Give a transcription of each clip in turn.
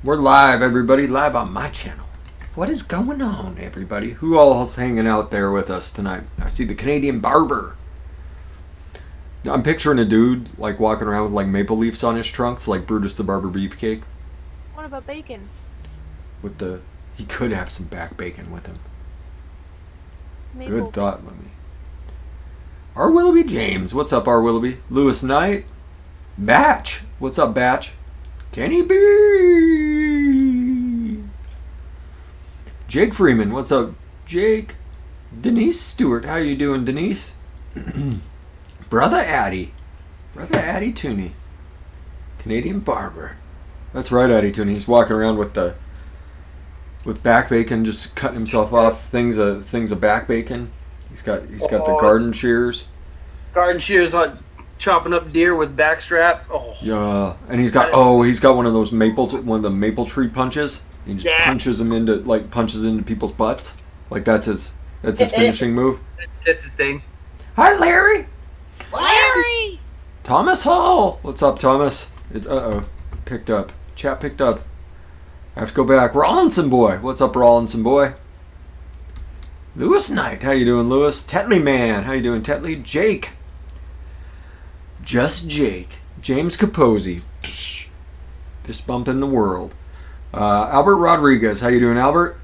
We're live, everybody. Live on my channel. What is going on, everybody? Who all's hanging out there with us tonight? I see the Canadian barber. I'm picturing a dude like walking around with like maple leaves on his trunks, like Brutus the Barber Beefcake. What about bacon? He could have some back bacon with him. Maple. Good thought, Lemmy. R. Willoughby James. What's up, R. Willoughby? Lewis Knight. Batch. What's up, Batch? Kenny B. Jake Freeman. What's up, Jake? Denise Stewart. How you doing, Denise? Brother Addy. Brother Addy Tooney. Canadian barber. That's right, Addy Tooney. He's walking around with back bacon, just cutting himself off things of back bacon. He's got the garden shears. Garden shears on chopping up deer with backstrap. Oh. Yeah, and he's got one of those one of the maple tree punches. He just punches into people's butts. Like that's his finishing move. That's his thing. Hi, Larry. Larry! Thomas Hall. What's up, Thomas? It's picked up. Chat picked up. I have to go back. Rawlinson boy. What's up, Rawlinson boy? Lewis Knight. How you doing, Lewis? Tetley man. How you doing, Tetley? Jake. Just Jake. James Capozzi. Fist bump in the world. Albert Rodriguez. How you doing, Albert?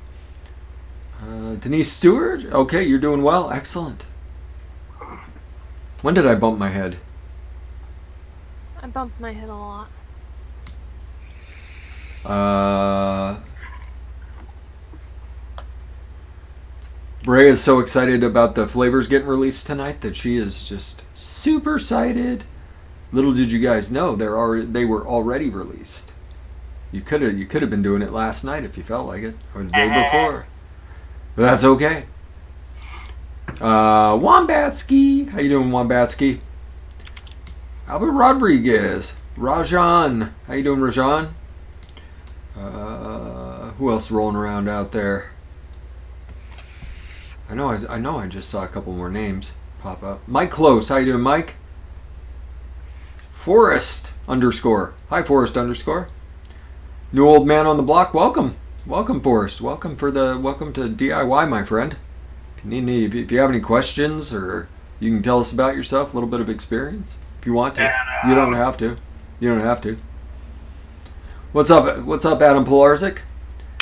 Denise Stewart. Okay, you're doing well. Excellent. When did I bump my head? I bumped my head a lot. Brea is so excited about the flavors getting released tonight that she is just super excited. Little did you guys know they were already released. You could have been doing it last night if you felt like it, or the day before. But that's okay. Wombatsky, how you doing, Wombatsky? Albert Rodriguez, Rajan, how you doing, Rajan? Who else rolling around out there? I know I just saw a couple more names pop up. Mike Close, how you doing, Mike? Forrest _. Hi, Forrest _. New old man on the block. Welcome, Forrest. Welcome to DIY, my friend. If you have any questions or you can tell us about yourself, a little bit of experience, if you want to. You don't have to. What's up, Adam Pilarczyk?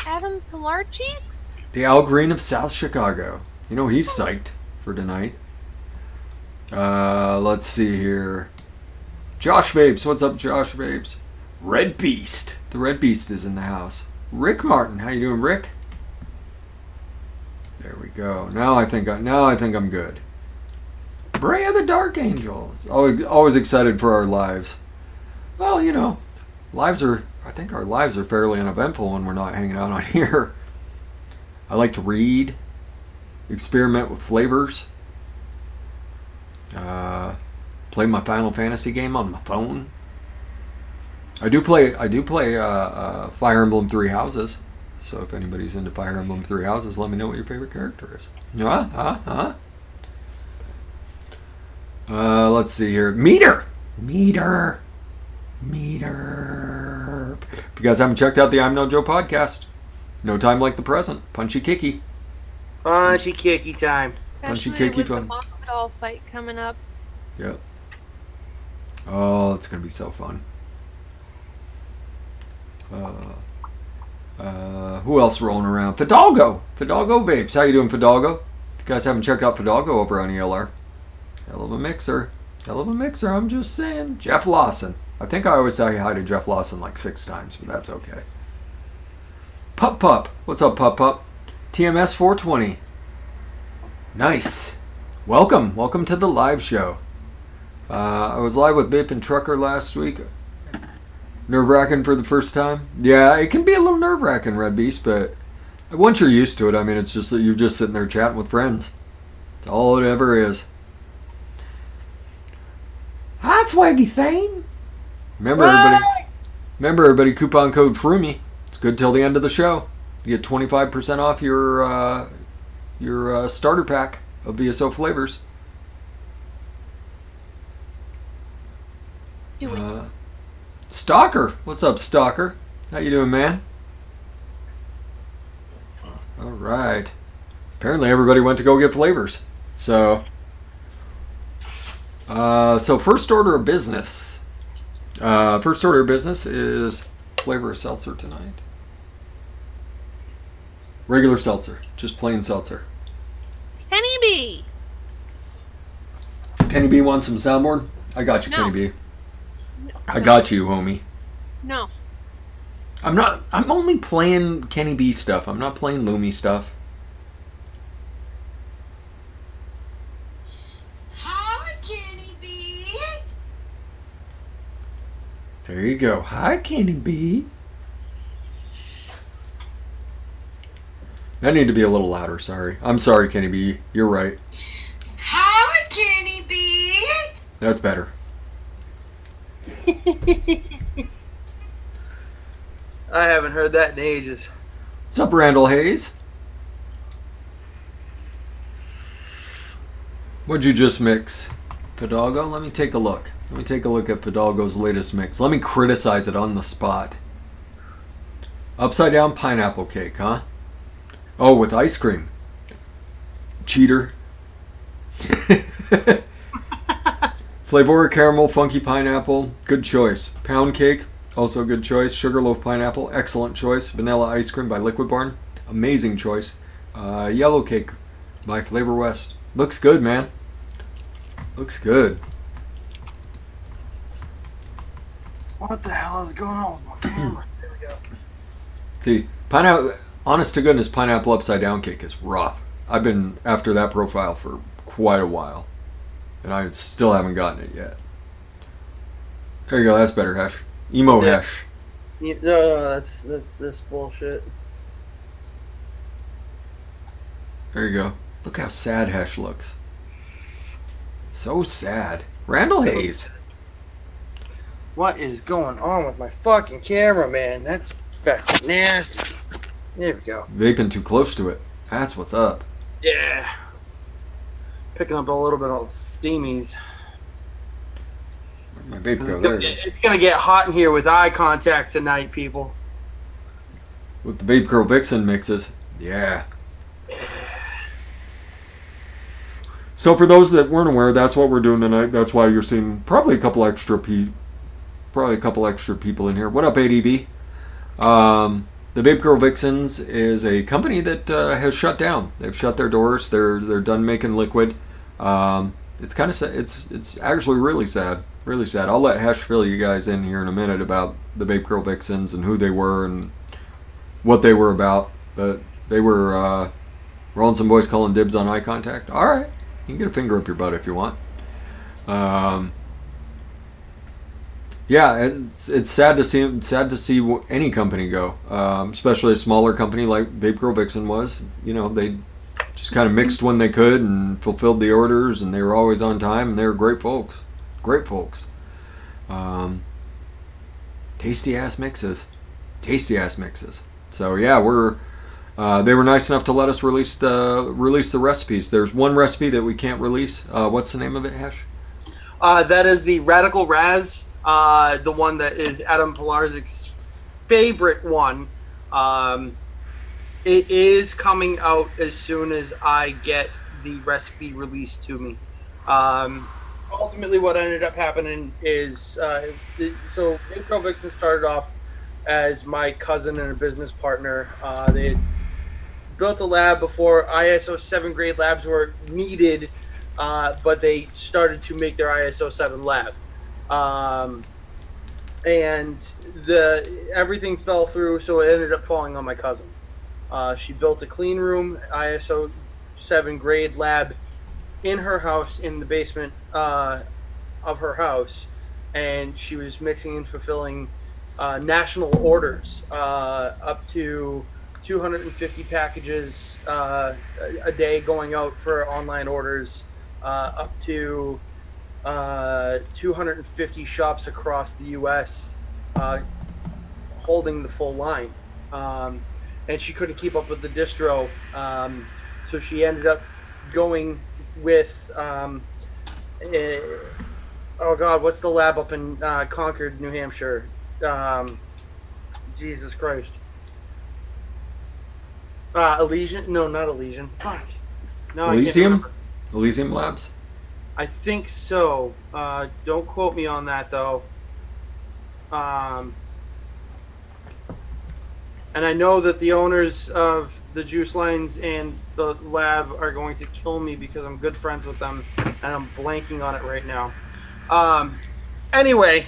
Adam Pilarczyk? The Al Green of South Chicago. You know he's psyched for tonight. Let's see here. Josh Vapes. What's up, Josh Vapes? Red Beast. The Red Beast is in the house. Rick Martin. How you doing, Rick? There we go. Now I think I'm good. Brea the Dark Angel. Always excited for our lives. Well, you know, I think our lives are fairly uneventful when we're not hanging out on here. I like to read, experiment with flavors, play my Final Fantasy game on my phone. I do play Fire Emblem Three Houses. So if anybody's into Fire Emblem Three Houses, let me know what your favorite character is. Let's see here. Meter. If you guys haven't checked out the I'm No Joe podcast, no time like the present. Punchy kicky. Punchy kicky time. Punchy Especially kicky with fun. the hospital fight coming up. Yep. Oh, it's gonna be so fun. Who else rolling around? Fidalgo Vapes. How you doing, Fidalgo? If you guys haven't checked out Fidalgo over on ELR, hell of a mixer. I'm just saying. Jeff Lawson. I think I always say hi to Jeff Lawson like 6 times, but that's okay. Pup. What's up, Pup? TMS 420. Nice. Welcome to the live show. I was live with Vape and Trucker last week. Nerve-wracking for the first time. Yeah, it can be a little nerve-wracking, Red Beast, but once you're used to it, I mean, it's just that you're just sitting there chatting with friends. It's all it ever is. Hi, Twaggy Thane. Remember, everybody, coupon code FRUMY. It's good till the end of the show. You get 25% off your starter pack of VSO flavors. Do it. Stalker. What's up, Stalker? How you doing, man? All right. Apparently everybody went to go get flavors. So first order of business. First order of business is flavor of seltzer tonight. Regular seltzer, just plain seltzer. Kenny B. Kenny B wants some soundboard? I got you, No. Kenny B. No. I got you, homie. No. I'm only playing Kenny B stuff. I'm not playing Loomy stuff. Hi, Kenny B. There you go. Hi, Kenny B. That need to be a little louder, sorry. I'm sorry, Kenny B. You're right. Hi, Kenny B. That's better. I haven't heard that in ages. What's up, Randall Hayes? What'd you just mix? Fidalgo? Let me take a look. Let me take a look at Fidalgo's latest mix. Let me criticize it on the spot. Upside down pineapple cake, huh? Oh, with ice cream. Cheater. Flavor caramel, funky pineapple. Good choice. Pound cake. Also good choice. Sugarloaf pineapple. Excellent choice. Vanilla ice cream by Liquid Barn. Amazing choice. Yellow cake by Flavor West. Looks good, man. Looks good. What the hell is going on with my camera? There we go. See, pineapple. Honest to goodness, pineapple upside down cake is rough. I've been after that profile for quite a while, and I still haven't gotten it yet. There you go. That's better, Hesh. Emo Yeah. Hesh. No, that's this bullshit. There you go. Look how sad Hesh looks. So sad. Randall Hayes. What is going on with my fucking camera, man? That's fucking nasty. There we go. Vaping too close to it. That's what's up. Yeah. Picking up a little bit of steamies. Where'd my vape go? There it is. It's gonna get hot in here with eye contact tonight, people. With the Vape Girl Vixen mixes. Yeah. So for those that weren't aware, that's what we're doing tonight. That's why you're seeing probably a couple extra people in here. What up, ADV? The Vape Girl Vixens is a company that has shut down. They've shut their doors. They're done making liquid. It's kind of sad. It's actually really sad. Really sad. I'll let Hesh fill you guys in here in a minute about the Vape Girl Vixens and who they were and what they were about. But they were rolling some boys calling dibs on eye contact. All right, you can get a finger up your butt if you want. Yeah, it's sad to see any company go, especially a smaller company like Vape Girl Vixen was. You know, they just kind of mixed when they could and fulfilled the orders, and they were always on time, and they were great folks. Great folks. Tasty ass mixes. So yeah, they were nice enough to let us release the recipes. There's one recipe that we can't release. What's the name of it, Hesh? That is the Radical Raz, the one that is Adam Pilarzic's favorite one. It is coming out as soon as I get the recipe released to me. Ultimately, what ended up happening is, so Vape Vixen started off as my cousin and a business partner. They had built a lab before ISO 7 grade labs were needed, but they started to make their ISO 7 lab. And everything fell through, so it ended up falling on my cousin. She built a clean room, ISO 7 grade lab in her house, in the basement of her house, and she was mixing and fulfilling national orders up to 250 packages a day going out for online orders, up to 250 shops across the U.S. Holding the full line. And she couldn't keep up with the distro, so she ended up going with what's the lab up in Concord, New Hampshire? Jesus Christ. Elysian? No, not Elysian. Fuck. No, I can't Elysium? remember. Elysium Labs? I think so. Don't quote me on that though. And I know that the owners of the juice lines and the lab are going to kill me because I'm good friends with them, and I'm blanking on it right now. Anyway,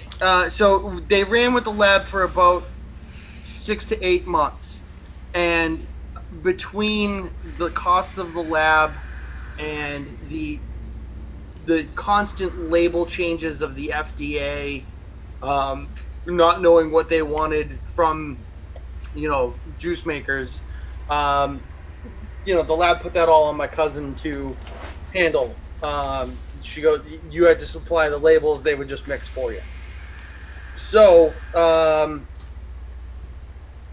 so they ran with the lab for about 6 to 8 months, and between the costs of the lab and the constant label changes of the FDA, not knowing what they wanted from juice makers, the lab put that all on my cousin to handle. She goes, you had to supply the labels, they would just mix for you. So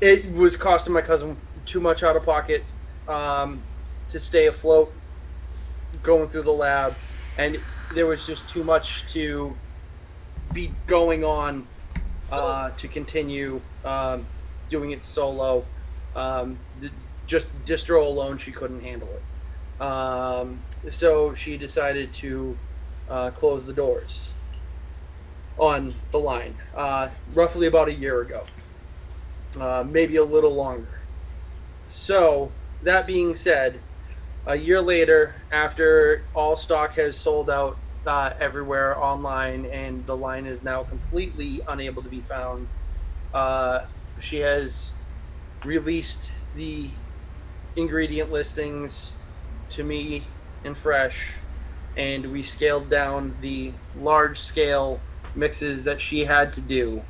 it was costing my cousin too much out of pocket to stay afloat going through the lab, and there was just too much to be going on to continue doing it solo. Just distro alone, she couldn't handle it. So she decided to close the doors on the line, roughly about a year ago, maybe a little longer. So that being said, a year later, after all stock has sold out everywhere online and the line is now completely unable to be found, she has released the ingredient listings to me and fResh, and we scaled down the large scale mixes that she had to do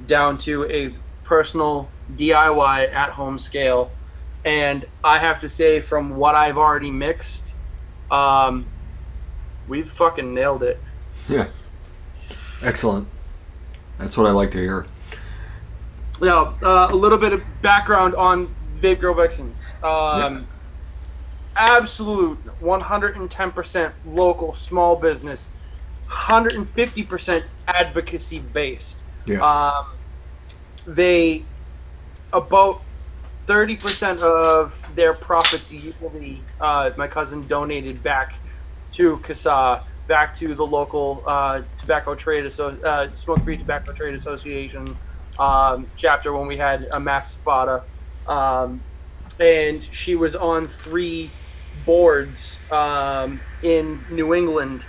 down to a personal DIY at home scale. And I have to say, from what I've already mixed, we've fucking nailed it. Yeah. Excellent. That's what I like to hear. Now, a little bit of background on Vape Grow Vixens. Absolute 110% local small business, 150% advocacy based. Yes. They, about 30% of their profits yearly, my cousin donated back to CASA, back to the local Smoke-Free Tobacco Trade Association chapter when we had a mass fada. And she was on 3 boards in New England,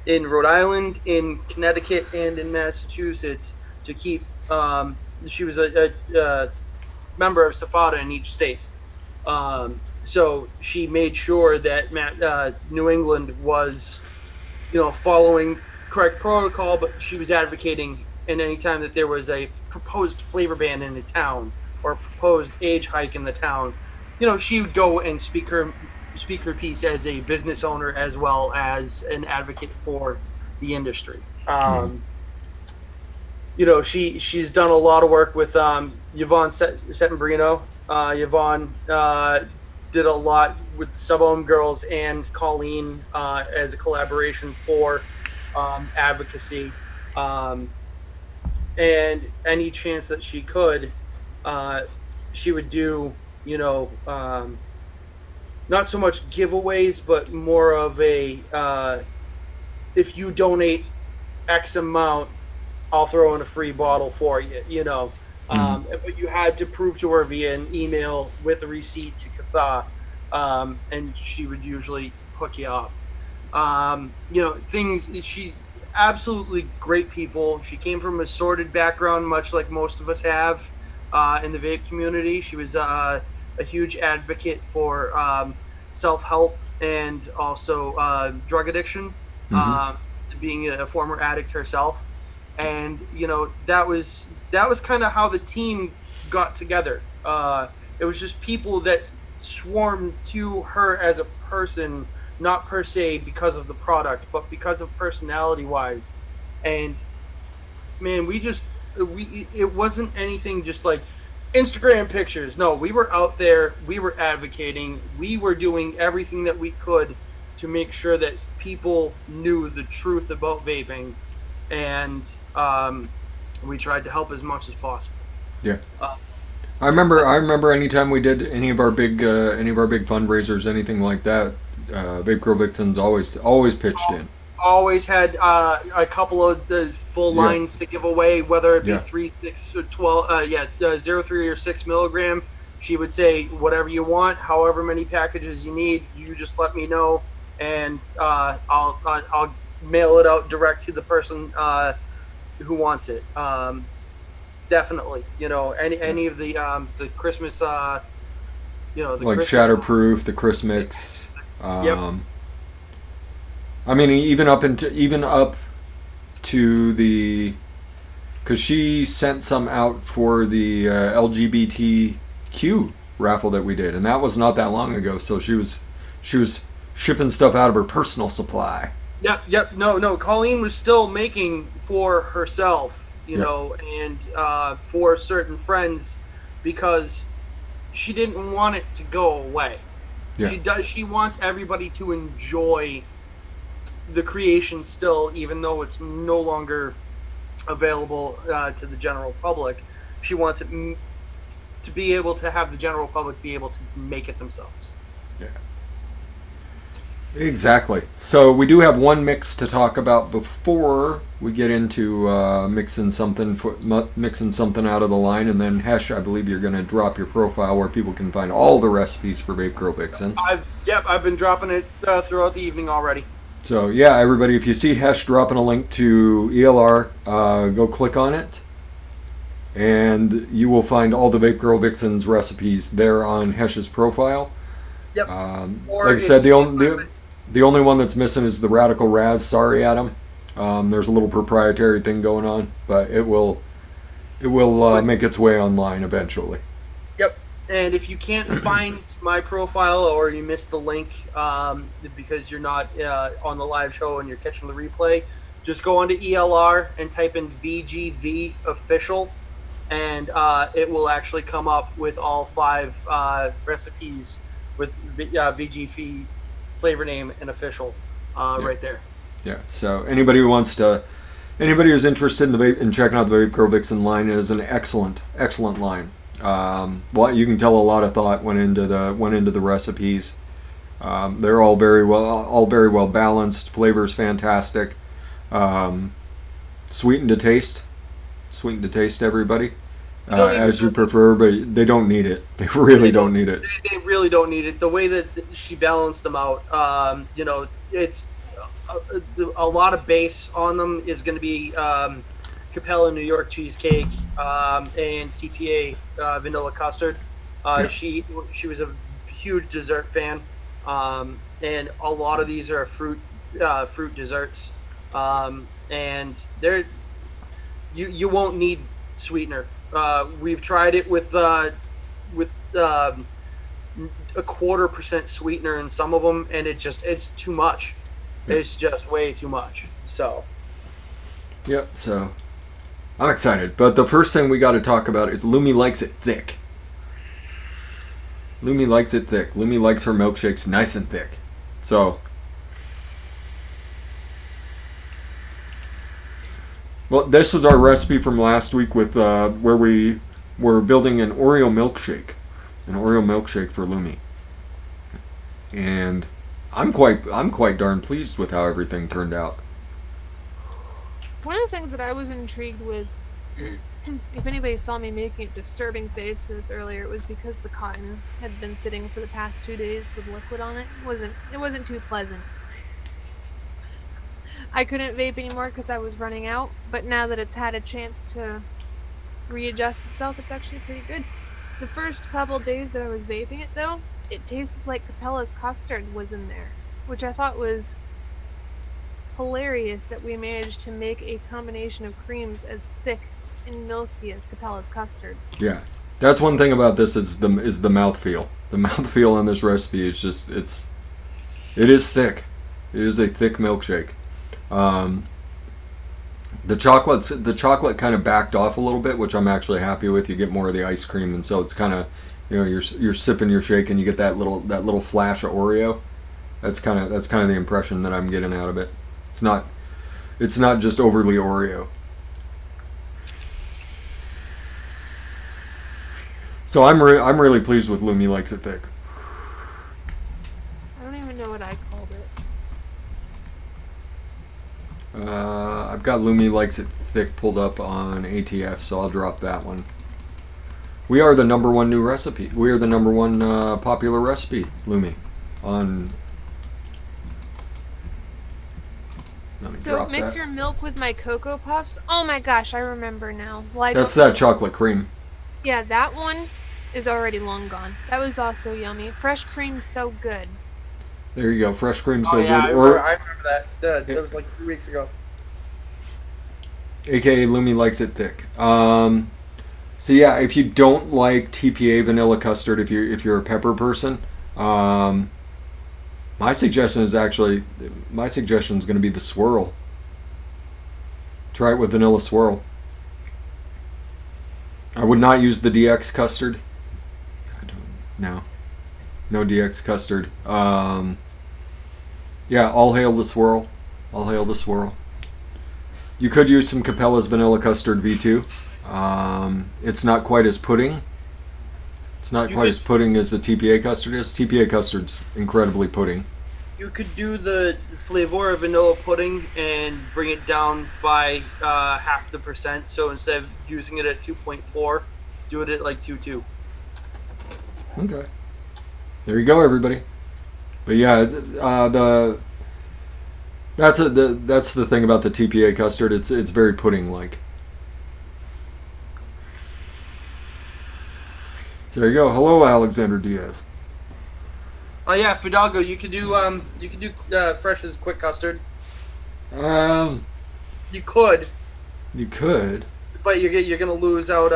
in Rhode Island, in Connecticut, and in Massachusetts to keep. She was a member of SFATA in each state. So she made sure that New England was, following correct protocol, but she was advocating. And anytime that there was a proposed flavor ban in the town or a proposed age hike in the town, she would go and speak her piece as a business owner as well as an advocate for the industry. She's done a lot of work with Yvonne Settembrino. Yvonne did a lot with Sub-Ohm Girls and Colleen as a collaboration for advocacy. And any chance that she could, she would do, not so much giveaways, but more of a, if you donate X amount, I'll throw in a free bottle for you, but you had to prove to her via an email with a receipt to CASA, and she would usually hook you up. She absolutely great people. She came from a sordid background, much like most of us have in the vape community. She was a huge advocate for self-help and also drug addiction, being a former addict herself. And that was kind of how the team got together. It was just people that swarmed to her as a person, not per se because of the product, but because of personality wise. And man, it wasn't anything just like Instagram pictures. No, we were out there, we were advocating, we were doing everything that we could to make sure that people knew the truth about vaping, and we tried to help as much as possible. Yeah. I remember anytime we did any of our big fundraisers, anything like that, Vape Girl Vixens always pitched in. Always had a couple of the full Yeah. lines to give away, whether it be Yeah. 3, 6, or 12, 0.3 or 6 milligram. She would say, whatever you want, however many packages you need, you just let me know, and I'll mail it out direct to the person who wants it. Definitely, any of the Christmas, the Like Christmas, Shatterproof, the Chris Mix. Yep. I mean, even up to the, because she sent some out for the LGBTQ raffle that we did, and that was not that long ago. So she was shipping stuff out of her personal supply. Yep. No. Colleen was still making for herself, and for certain friends, because she didn't want it to go away. Yeah. She wants everybody to enjoy the creation still, even though it's no longer available to the general public. She wants it to be able to have the general public be able to make it themselves. Yeah. Exactly. So we do have one mix to talk about before we get into mixing something out of the line, and then Hesh, I believe you're going to drop your profile where people can find all the recipes for Vape Girl Vixen. I've been dropping it throughout the evening already. So yeah, everybody, if you see Hesh dropping a link to ELR, go click on it, and you will find all the Vape Girl Vixen's recipes there on Hesh's profile. Yep. Like I said, the only one that's missing is the Radical Raz. Sorry, Adam. There's a little proprietary thing going on, but it will make its way online eventually. Yep. And if you can't find my profile, or you missed the link because you're not on the live show and you're catching the replay, just go onto ELR and type in VGV official, and it will actually come up with all 5 recipes with VGV flavor name and official right there. Yeah. So anybody who's interested in the vape and checking out the Vape Girl Vixen line, it is an excellent line. You can tell a lot of thought went into the recipes. They're all very well balanced. Flavor's fantastic. Sweetened to taste, everybody. As you prefer, but they don't need it. They really don't need it. They really don't need it. The way that she balanced them out, it's a lot of base on them is going to be Capella New York cheesecake and TPA vanilla custard. She was a huge dessert fan, and a lot of these are fruit desserts, and you won't need sweetener. We've tried it with a 0.25% sweetener in some of them, and it's too much. It's just way too much. So. Yep. So, I'm excited. But the first thing we got to talk about is Lumi likes it thick. Lumi likes it thick. Lumi likes her milkshakes nice and thick. So. Well, this was our recipe from last week with where we were building an Oreo milkshake for Lumi, and I'm quite darn pleased with how everything turned out. One of the things that I was intrigued with, if anybody saw me making a disturbing face this earlier, it was because the cotton had been sitting for the past 2 days with liquid on it. It wasn't too pleasant. I couldn't vape anymore because I was running out, but now that it's had a chance to readjust itself, it's actually pretty good. The first couple days that I was vaping it, though, it tasted like Capella's custard was in there, which I thought was hilarious that we managed to make a combination of creams as thick and milky as Capella's custard. Yeah, that's one thing about this is the mouthfeel. The mouthfeel on this recipe is just it is thick. It is a thick milkshake. The chocolate kind of backed off a little bit, which I'm actually happy with. You get more of the ice cream, and so it's kind of, you're sipping your shake and you get that little flash of Oreo. That's kind of the impression that I'm getting out of it. It's not just overly Oreo. So I'm really pleased with Lumi Likes It Thick. I don't even know what I called it. I've got Lumi Likes It Thick pulled up on ATF, so I'll drop that one. We are the number one new recipe. We are the number one popular recipe, Lumi, on. Let me So drop mix that. your milk with my Cocoa Puffs. Oh my gosh, I remember now. Well, I That's don't- that chocolate cream. Yeah, that one is already long gone. That was also yummy. Fresh cream, so good. There you go. Fresh cream, Oh so yeah, good. I remember that. That was like 3 weeks ago. AKA Lumi Likes It Thick. So yeah, if you don't like TPA vanilla custard, if you're a pepper person, my suggestion is going to be the swirl. Try it with vanilla swirl. I would not use the DX custard. No DX custard. Yeah, all hail the swirl. All hail the swirl. You could use some Capella's vanilla custard V2. It's not quite as pudding. It's not quite as pudding as the TPA custard is. TPA custard's incredibly pudding. You could do the flavor of vanilla pudding and bring it down by half the percent. So instead of using it at 2.4, do it at like 2.2. Okay. There you go, everybody. But yeah, that's the thing about the TPA custard. It's very pudding like. So there you go. Hello, Alexander Diaz. Oh yeah, Fidalgo, you could do Fresh's quick custard. You You could, could. but you're gonna lose out.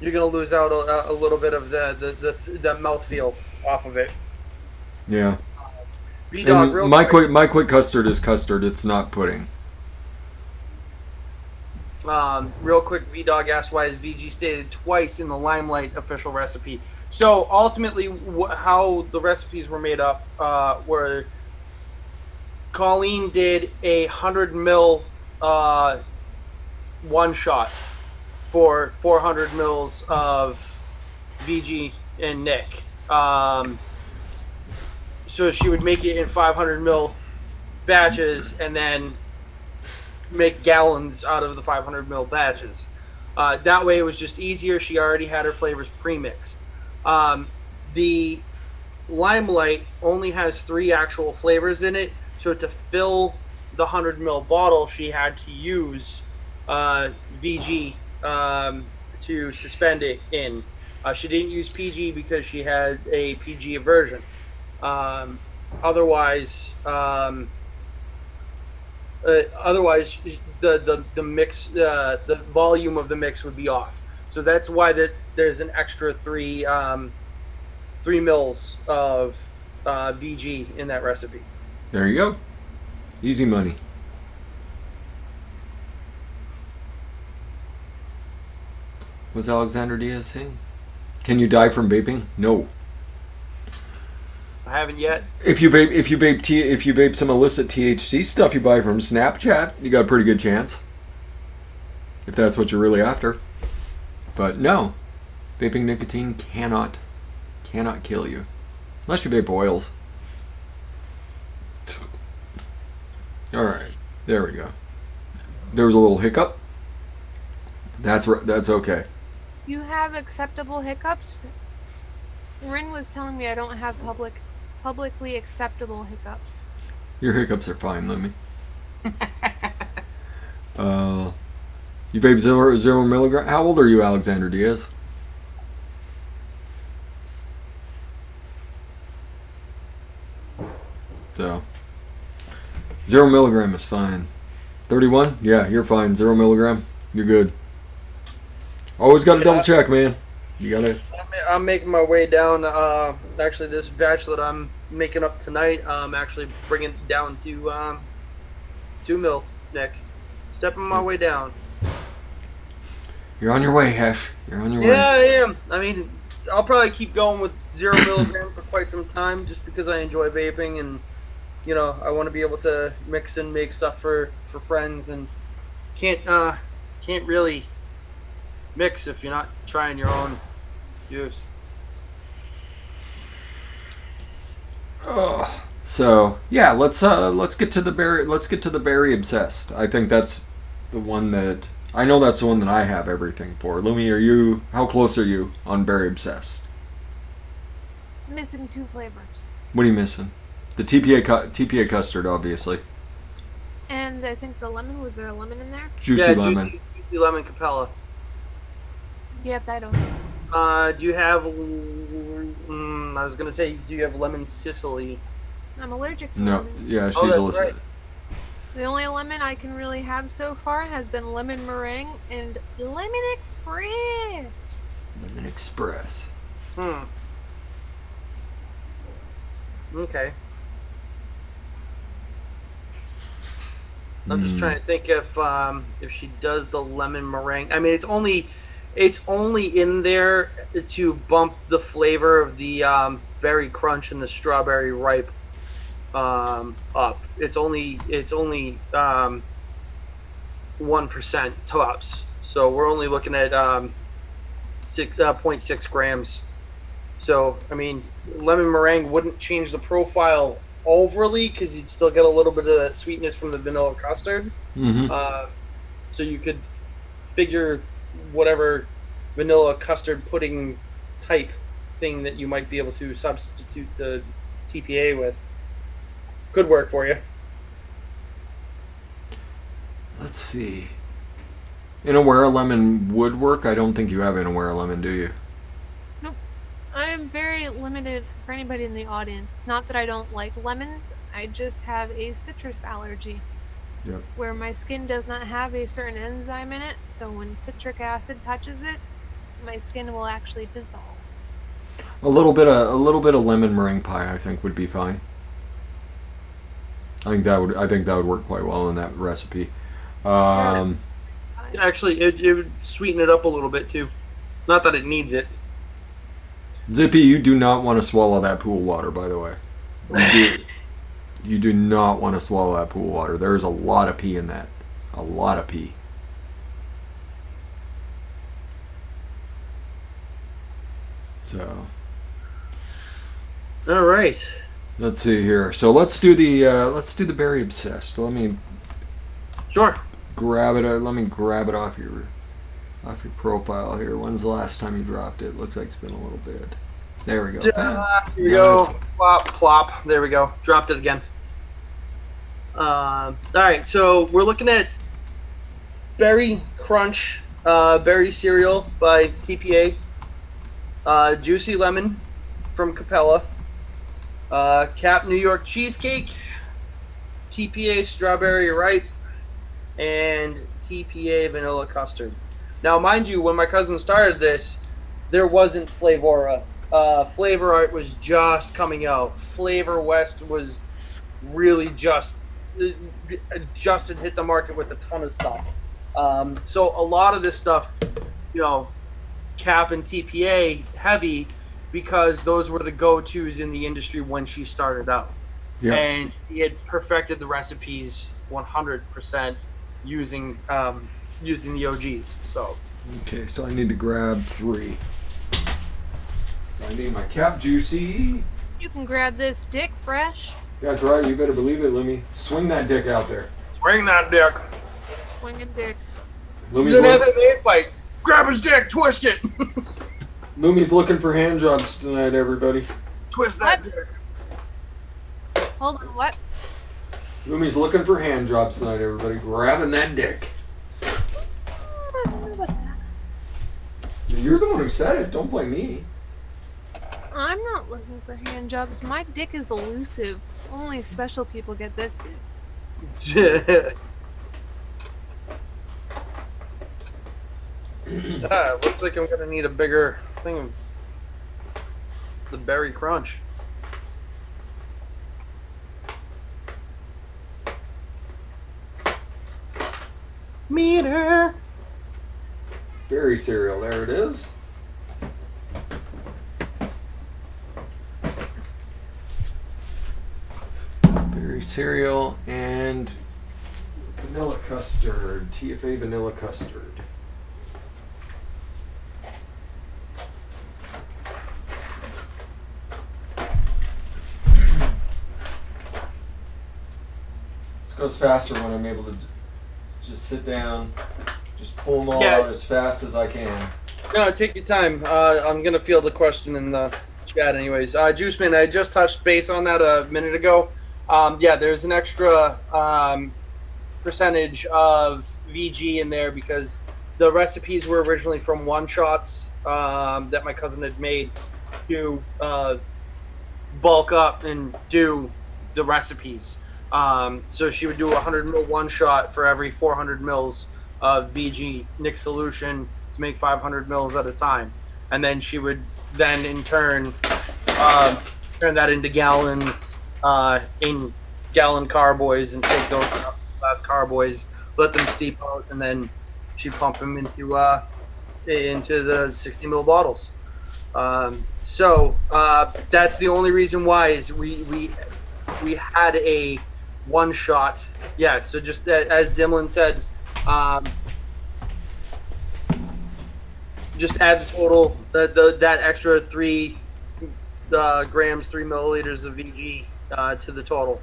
You're gonna lose out a little bit of the mouthfeel off of it. Yeah. V-Dog, And real my quick. quick custard is custard. It's not pudding. Real quick, V-Dog asked why is VG stated twice in the Limelight official recipe. So ultimately, how the recipes were made up were Colleen did 100 ml one shot for 400 mils of VG and Nick. So she would make it in 500 ml batches and then make gallons out of the 500 ml batches. That way it was just easier. She already had her flavors pre-mixed. The Limelight only has 3 actual flavors in it, so to fill the 100 ml bottle, she had to use VG to suspend it in. She didn't use PG because she had a PG aversion. Otherwise, the mix, the volume of the mix would be off. So that's why there's an extra 3 mils of VG in that recipe. There you go. Easy money. What's Alexander Diaz saying? Can you die from vaping? No. I haven't yet. If you vape some illicit THC stuff you buy from Snapchat, you got a pretty good chance. If that's what you're really after. But no, vaping nicotine cannot kill you, unless you vape oils. All right, there we go. There was a little hiccup. That's okay. You have acceptable hiccups? Rin was telling me I don't have publicly acceptable hiccups. Your hiccups are fine, let me. You vape 0 milligram. How old are you, Alexander Diaz? So 0 milligram is fine. 31? Yeah, you're fine. 0 milligram, you're good. Always got to double check, man. You gotta. I'm making my way down. Actually, this batch that I'm making up tonight, I'm actually bringing it down to 2 mil, Nick. Stepping my way down. You're on your way, Hesh. You're on your way. Yeah, I am. I mean, I'll probably keep going with 0 milligram for quite some time, just because I enjoy vaping, and I want to be able to mix and make stuff for friends, and can't really mix if you're not trying your own juice. Oh. So yeah, let's get to the berry obsessed. I think that's the one that I know that's the one that I have everything for. Lumi, how close are you on berry obsessed? Missing 2 flavors. What are you missing? The TPA custard, obviously. And I think the lemon, was there a lemon in there? Juicy lemon. Juicy lemon Capella. Yep, I don't. Do you have? I was gonna say, do you have lemon Sicily? I'm allergic to No, lemons. yeah, she's that's illicit. right. The only lemon I can really have so far has been lemon meringue and lemon express. Lemon Express. Okay. I'm just trying to think if she does the lemon meringue. I mean, it's only in there to bump the flavor of the berry crunch and the strawberry ripe up. It's only 1% tops. So we're only looking at 0.6 grams. So I mean, lemon meringue wouldn't change the profile overly because you'd still get a little bit of that sweetness from the vanilla custard. Mm-hmm. So you could figure whatever vanilla custard pudding type thing that you might be able to substitute the TPA with could work for you. Let's see. Inawera lemon would work. I don't think you have Inawera lemon, do you? Nope. I am very limited for anybody in the audience. Not that I don't like lemons, I just have a citrus allergy. Yep. Where my skin does not have a certain enzyme in it, so when citric acid touches it, my skin will actually dissolve. A little bit of lemon meringue pie, I think, would be fine. I think that would work quite well in that recipe. Actually, it would sweeten it up a little bit too. Not that it needs it. Zippy, you do not want to swallow that pool water, by the way. You do not want to swallow that pool water. There's a lot of pee in that. A lot of pee. So. All right. Let's see here. So let's do the berry obsessed. Let me Sure. grab it. Let me grab it off your profile here. When's the last time you dropped it? Looks like it's been a little bit. There we go. Here we go. Plop, plop. There we go. Dropped it again. All right. So we're looking at Berry Crunch, Berry Cereal by TPA, Juicy Lemon from Capella, Cap New York Cheesecake, TPA Strawberry Ripe, and TPA Vanilla Custard. Now, mind you, when my cousin started this, there wasn't Flavora. Flavor Art was just coming out. Flavor West was really just had hit the market with a ton of stuff. So a lot of this stuff, Cap and TPA heavy, because those were the go-tos in the industry when she started out. Yeah. And he had perfected the recipes 100% using the OGs. So. Okay, so I need to grab 3. So I need my Cap Juicy. You can grab this dick fresh. That's right, you better believe it, Lemmy. Swing that dick out there. Swing that dick. Swing a dick. This is an MMA fight. Grab his dick, twist it. Lumi's looking for hand jobs tonight, everybody. Twist that dick. Hold on, what? Lumi's looking for hand jobs tonight, everybody. Grabbing that dick. You're the one who said it. Don't blame me. I'm not looking for hand jobs. My dick is elusive. Only special people get this dick. Looks like I'm gonna need a bigger thing of the berry crunch. Meter. Berry cereal, there it is. Berry cereal and vanilla custard, TFA vanilla custard. goes faster when I'm able to just sit down, just pull them all Yeah. out as fast as I can. No, take your time. I'm gonna field the question in the chat, anyways. Juiceman, I just touched base on that a minute ago. Yeah, there's an extra percentage of VG in there because the recipes were originally from one shots that my cousin had made to bulk up and do the recipes. So she would do 100 mil one shot for every 400 mils of VG Nick solution to make 500 mils at a time, and then she would then in turn turn that into gallons in gallon carboys and take those glass carboys, let them steep out, and then she pump them into the 60 mil bottles. So that's the only reason why is we had a one shot. Yeah. So just as Dimlin said, just add the total that extra 3 grams, 3 milliliters of VG to the total.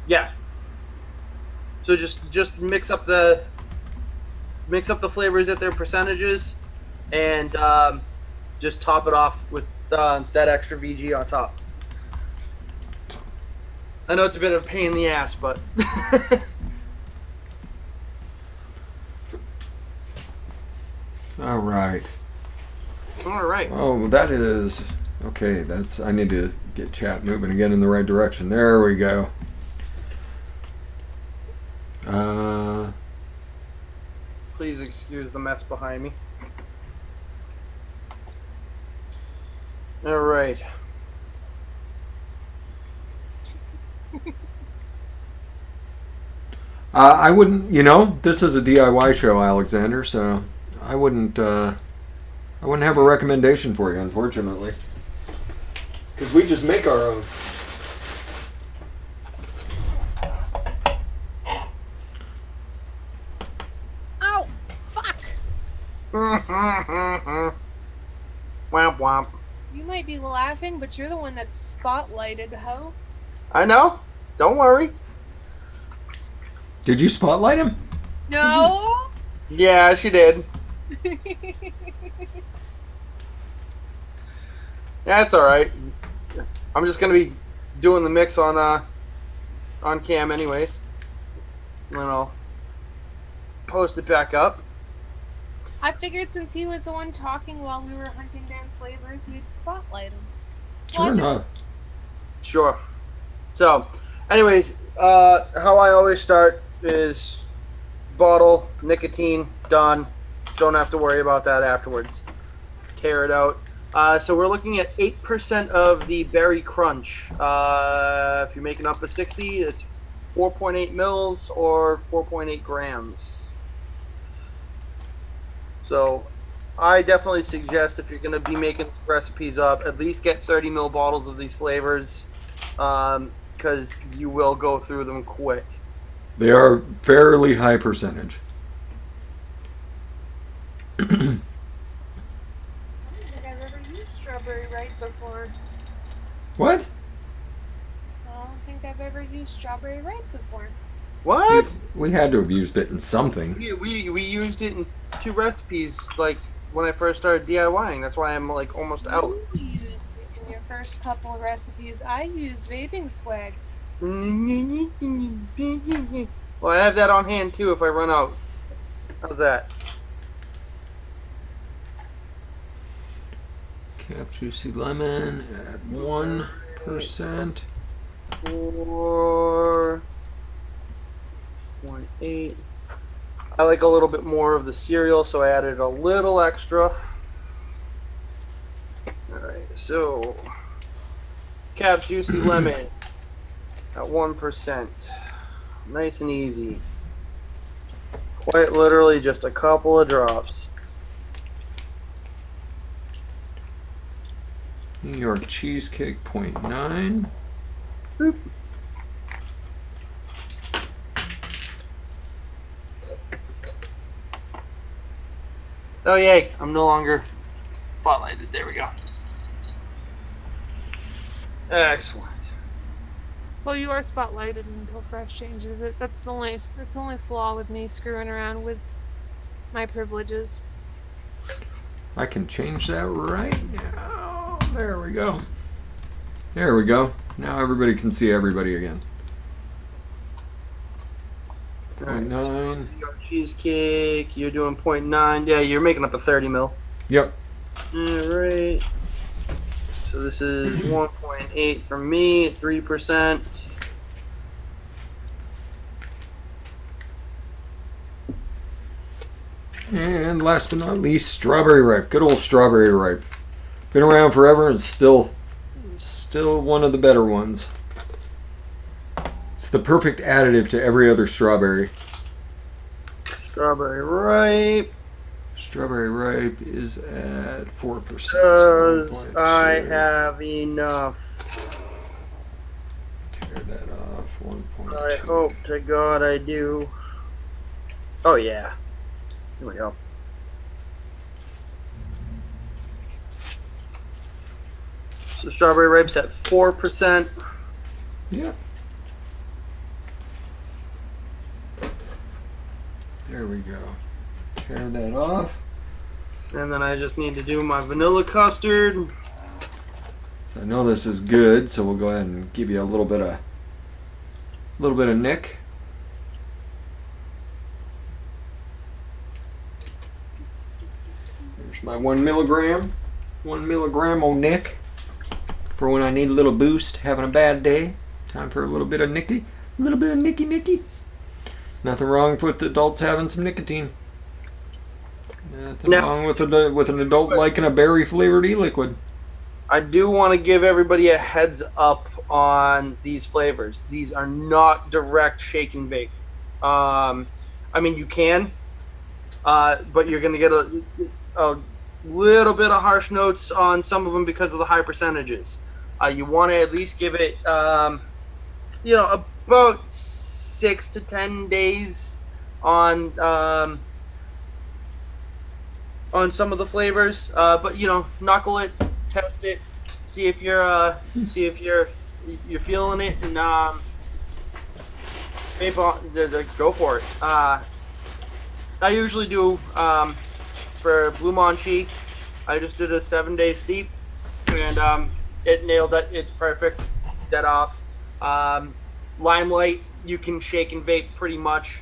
Yeah. So just mix up the flavors at their percentages, and just top it off with that extra VG on top. I know it's a bit of a pain in the ass, but All right. all right. Oh, that is okay. That's I need to get chat moving again in the right direction. There we go. Please excuse the mess behind me. All right. I wouldn't. This is a DIY show, Alexander. So I wouldn't have a recommendation for you, unfortunately, because we just make our own. Ow! Fuck! Womp womp. You might be laughing, but you're the one that's spotlighted, ho. I know. Don't worry. Did you spotlight him? No! Yeah, she did. Yeah, it's all right. I'm just gonna be doing the mix on cam, anyways. And then I'll post it back up. I figured since he was the one talking while we were hunting down flavors, we'd spotlight him. Sure Logic. enough. Sure. So, anyways, how I always start is bottle, nicotine, done. Don't have to worry about that afterwards. Tear it out. So we're looking at 8% of the berry crunch. If you're making up a 60, it's 4.8 mils or 4.8 grams. So I definitely suggest if you're going to be making recipes up, at least get 30 mil bottles of these flavors, because you will go through them quick. They are fairly high percentage. I don't think I've ever used strawberry ripe before. What? I don't think I've ever used strawberry ripe before. What? We had to have used it in something. We used it in 2 recipes, like when I first started DIYing. That's why I'm like almost out. You used it in your first couple of recipes. I used vaping swags. Well, I have that on hand too if I run out. How's that? Cap Juicy Lemon at 1%. 4.8. I like a little bit more of the cereal, so I added a little extra. Alright, so Cap Juicy Lemon at 1%. Nice and easy. Quite literally just a couple of drops. New York Cheesecake 0.9. Boop. Oh yay, I'm no longer spotlighted. There we go. Excellent. Well, you are spotlighted until fResh changes it. That's the only flaw with me screwing around with my privileges. I can change that right now. There we go. There we go. Now everybody can see everybody again. Alright, 0.9. so your cheesecake, you're doing 0.9. Yeah, you're making up a 30 mil. Yep. Alright. So this is 1.8 from me, 3%. And last but not least, strawberry ripe. Good old strawberry ripe. Been around forever and still one of the better ones. It's the perfect additive to every other strawberry. Strawberry ripe. Strawberry ripe is at 4%. Does 1.2. I have enough? Tear that off. 1.2. I hope to God I do. Oh yeah. Here we go. So strawberry ripe's at 4%. Yeah. There we go. Tear that off. And then I just need to do my vanilla custard. So I know this is good, so we'll go ahead and give you a little bit of nick. There's my 1 milligram. 1 milligram of nick. For when I need a little boost, having a bad day. Time for a little bit of nicky. A little bit of nicky. Nothing wrong with adults having some nicotine. Nothing wrong with an adult liking a berry flavored e-liquid. I do want to give everybody a heads up on these flavors. These are not direct shake and bake. I mean, you can, but you're going to get a little bit of harsh notes on some of them because of the high percentages. You want to at least give it, about 6 to 10 days on some of the flavors. But knuckle it, test it, see if you're feeling it, and maybe go for it. I usually do for Blue Monchi. I just did a 7-day steep, and it nailed it. It's perfect. Dead off. Limelight, you can shake and vape pretty much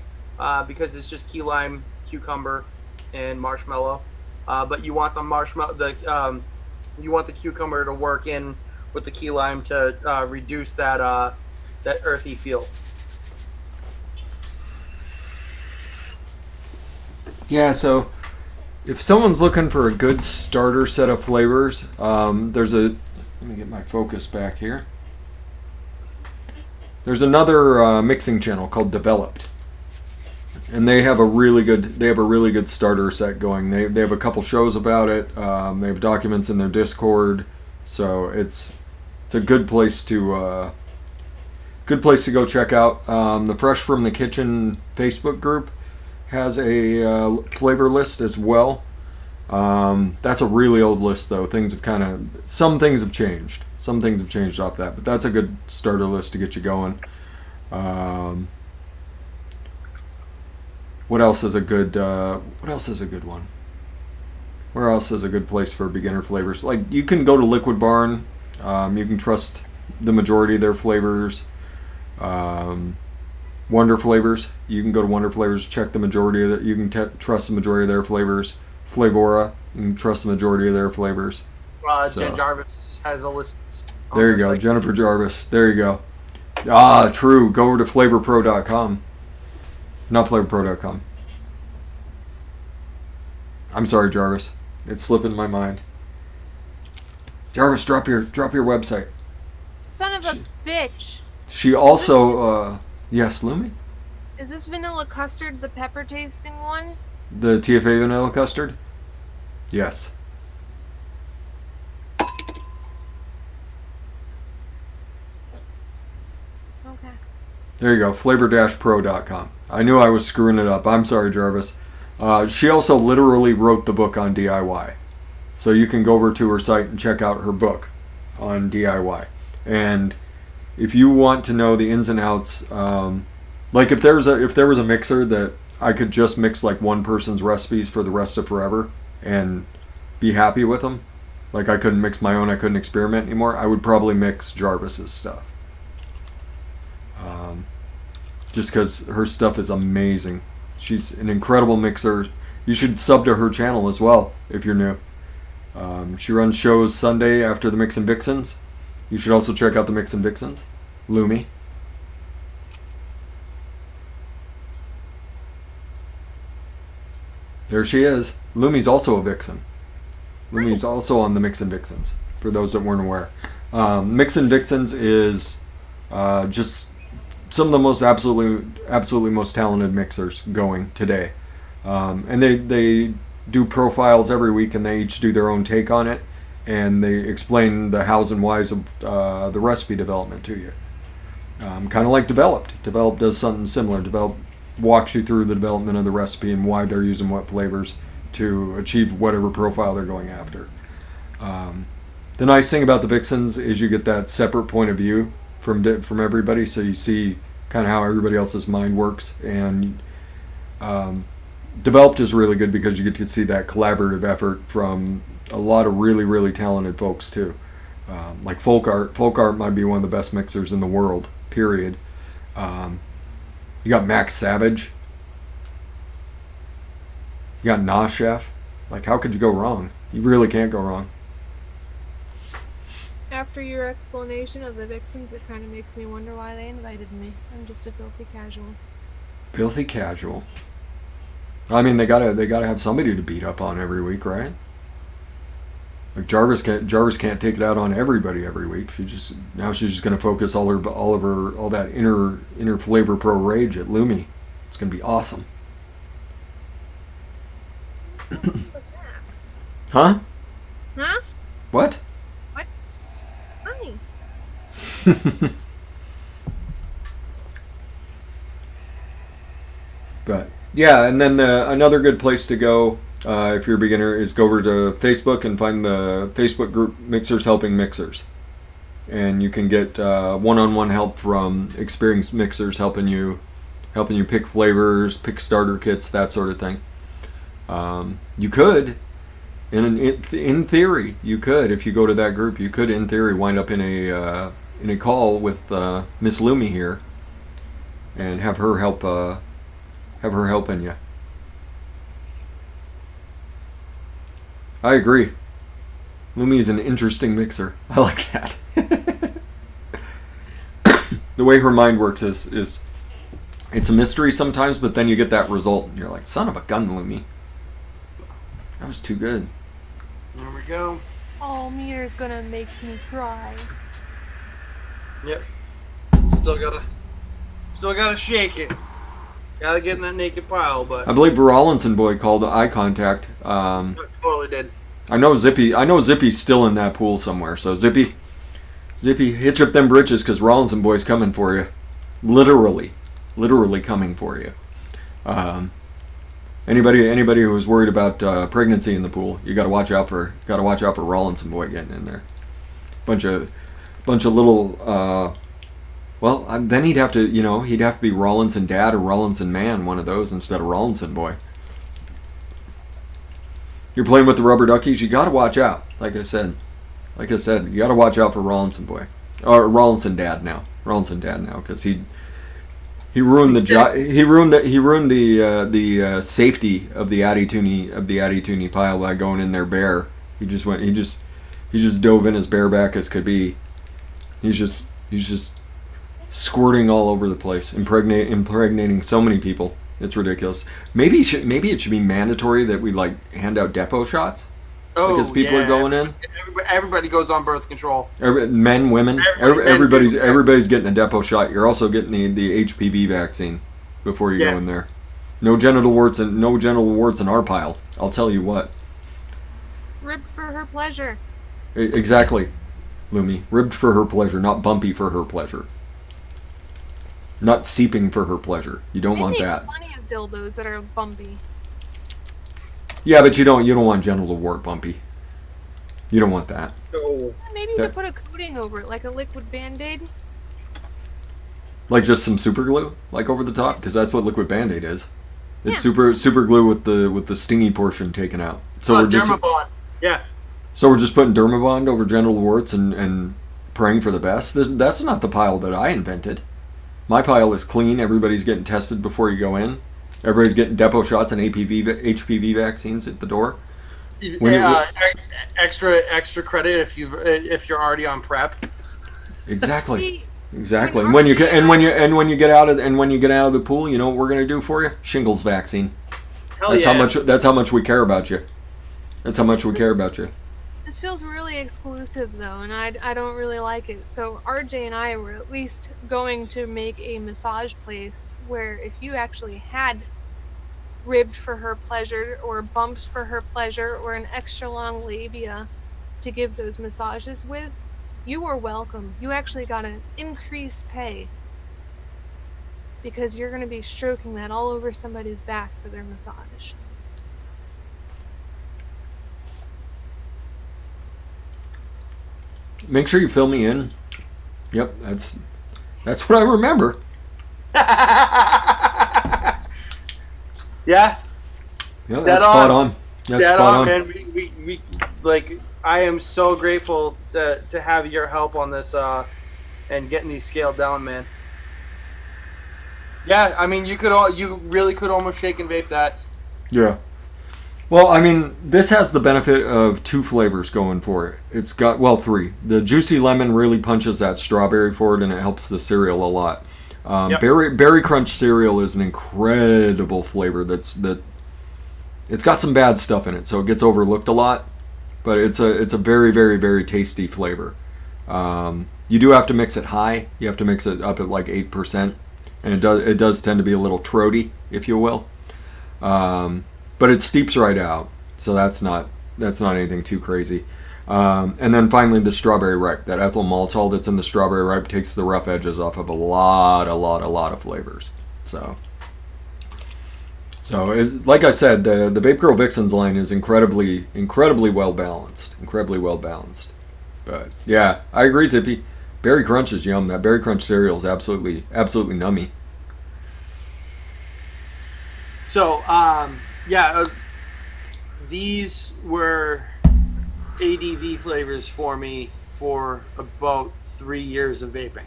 because it's just key lime, cucumber, and marshmallow. But you want the you want the cucumber to work in with the key lime to reduce that earthy feel. Yeah, so if someone's looking for a good starter set of flavors, let me get my focus back here. There's another mixing channel called Developed, and they have a really good starter set going. They have a couple shows about it. They have documents in their Discord, so it's a good place to go check out. The Fresh from the Kitchen Facebook group has a flavor list as well. That's a really old list though. Some things have changed. Some things have changed off that, but that's a good starter list to get you going. What else is a good one? Where else is a good place for beginner flavors? Like, you can go to Liquid Barn. You can trust the majority of their flavors. Wonder Flavors. You can go to Wonder Flavors, check the majority of it. You can trust the majority of their flavors. Flavora, you can trust the majority of their flavors. Jen Jarvis has a list. There you go, site. Jennifer Jarvis. There you go. Ah, true. Go over to flavorpro.com. Not flavorpro.com. I'm sorry, Jarvis. It's slipping my mind. Jarvis, drop your website. Son of a bitch. She also, yes, Lumi? Is this vanilla custard the pepper tasting one? The TFA vanilla custard? Yes. Okay. There you go, flavor-pro.com. I knew I was screwing it up. I'm sorry, Jarvis. She also literally wrote the book on DIY. So you can go over to her site and check out her book on DIY. And if you want to know the ins and outs, like if there was a mixer that I could just mix like one person's recipes for the rest of forever and be happy with them, like I couldn't mix my own, I couldn't experiment anymore, I would probably mix Jarvis's stuff. Just because her stuff is amazing. She's an incredible mixer. You should sub to her channel as well if you're new. She runs shows Sunday after the Mix and Vixens. You should also check out the Mix and Vixens. Lumi. There she is. Lumi's also a Vixen. Lumi's also on the Mix and Vixens, for those that weren't aware. Mix and Vixens is just some of the most absolutely most talented mixers going today. And they do profiles every week, and they each do their own take on it, and they explain the hows and whys of the recipe development to you. Kind of like Developed. Developed does something similar. Developed walks you through the development of the recipe and why they're using what flavors to achieve whatever profile they're going after. The nice thing about the Vixens is you get that separate point of view from everybody, so you see kind of how everybody else's mind works. And Developed is really good because you get to see that collaborative effort from a lot of really, really talented folks too. Like Folk Art might be one of the best mixers in the world, period. You got Max Savage. You got Nah Chef. Like, how could you go wrong? You really can't go wrong. After your explanation of the Vixens, it kind of makes me wonder why they invited me. I'm just a filthy casual. Filthy casual. I mean, they gotta have somebody to beat up on every week, right? Like Jarvis can't take it out on everybody every week. She's just gonna focus all that inner Flavor Pro rage at Lumi. It's gonna be awesome. Huh? Huh? What? What? Hi. But yeah, and then another good place to go if you're a beginner is go over to Facebook and find the Facebook group Mixers Helping Mixers, and you can get one-on-one help from experienced mixers helping you pick flavors, pick starter kits, that sort of thing. You could, in theory, you could, if you go to that group, you could in theory wind up in a call with Miss Lumi here, and have her helping you. I agree. Lumi is an interesting mixer. I like that. The way her mind works is it's a mystery sometimes, but then you get that result and you're like, son of a gun, Lumi. That was too good. There we go. Oh, Meter's gonna make me cry. Yep. Still gotta shake it. Gotta get in that naked pile, but I believe Rawlinson boy called the eye contact. totally did. I know Zippy's still in that pool somewhere. So Zippy, hitch up them britches because Rawlinson boy's coming for you. Literally coming for you. Anybody who was worried about pregnancy in the pool, you got to watch out for Rawlinson boy getting in there. Bunch of little. Then he'd have to be Rawlinson dad or Rawlinson man, one of those instead of Rawlinson boy. You're playing with the rubber duckies, you got to watch out. Like I said, you got to watch out for Rawlinson boy or Rawlinson dad now, because he ruined the safety of the Addy Tooney pile by going in there bare. He just dove in as bareback as could be. He's just squirting all over the place, impregnating so many people. It's ridiculous. Maybe it should be mandatory that we hand out depot shots. Because people are going in. Everybody goes on birth control. Men, women, everybody's getting a depot shot. You're also getting the HPV vaccine before you go in there. No genital warts in our pile. I'll tell you what. Ribbed for her pleasure. Exactly, Lumi. Ribbed for her pleasure, not bumpy for her pleasure. Not seeping for her pleasure. You don't want that. Plenty of dildos that are bumpy. Yeah, but you don't want genital wart bumpy. You don't want that. Oh. Maybe you could put a coating over it, like a liquid Band-Aid. Like just some super glue, like over the top, because that's what liquid Band-Aid is. It's Yeah. super glue with the stingy portion taken out. So we're just Dermabond. Yeah. so we're just putting Dermabond over genital warts and praying for the best. That's not the pile that I invented. My pile is clean. Everybody's getting tested before you go in. Everybody's getting depot shots and HPV vaccines at the door. When you- Extra credit if you're already on prep. Exactly. See, Exactly. when And when you RJ get, and I- and when you get out of the pool, you know what we're gonna do for you? Shingles vaccine. Hell That's yeah. how much we care about you. That's how much we care about you. This feels really exclusive though, and I don't really like it. So RJ and I were at least going to make a massage place where if you actually had ribbed for her pleasure or bumps for her pleasure or an extra long labia to give those massages with, you were welcome. You actually got an increased pay because you're going to be stroking that all over somebody's back for their massage. Make sure you fill me in. Yep, that's what I remember. Yeah. Yeah, Dead that's on. spot on. That's Dead spot on, on. man. We like. I am so grateful to have your help on this and getting these scaled down, man. Yeah, I mean, you really could almost shake and vape that. Yeah. Well, I mean, this has the benefit of 2 flavors going for it. It's got, well, 3. The juicy lemon really punches that strawberry forward, and it helps the cereal a lot. Yep. Berry Crunch cereal is an incredible flavor. It's got some bad stuff in it, so it gets overlooked a lot. But it's a very, very, very tasty flavor. You do have to mix it high. You have to mix it up at like 8%, and it does tend to be a little throaty, if you will. But it steeps right out, so that's not anything too crazy. And then finally, the strawberry ripe, that ethyl maltol that's in the strawberry ripe takes the rough edges off of a lot of flavors. So like I said, the Vape Girl Vixens line is incredibly well balanced, But yeah, I agree, Zippy. Berry Crunch is yum. That Berry Crunch cereal is absolutely nummy. So, these were ADV flavors for me for about 3 years of vaping.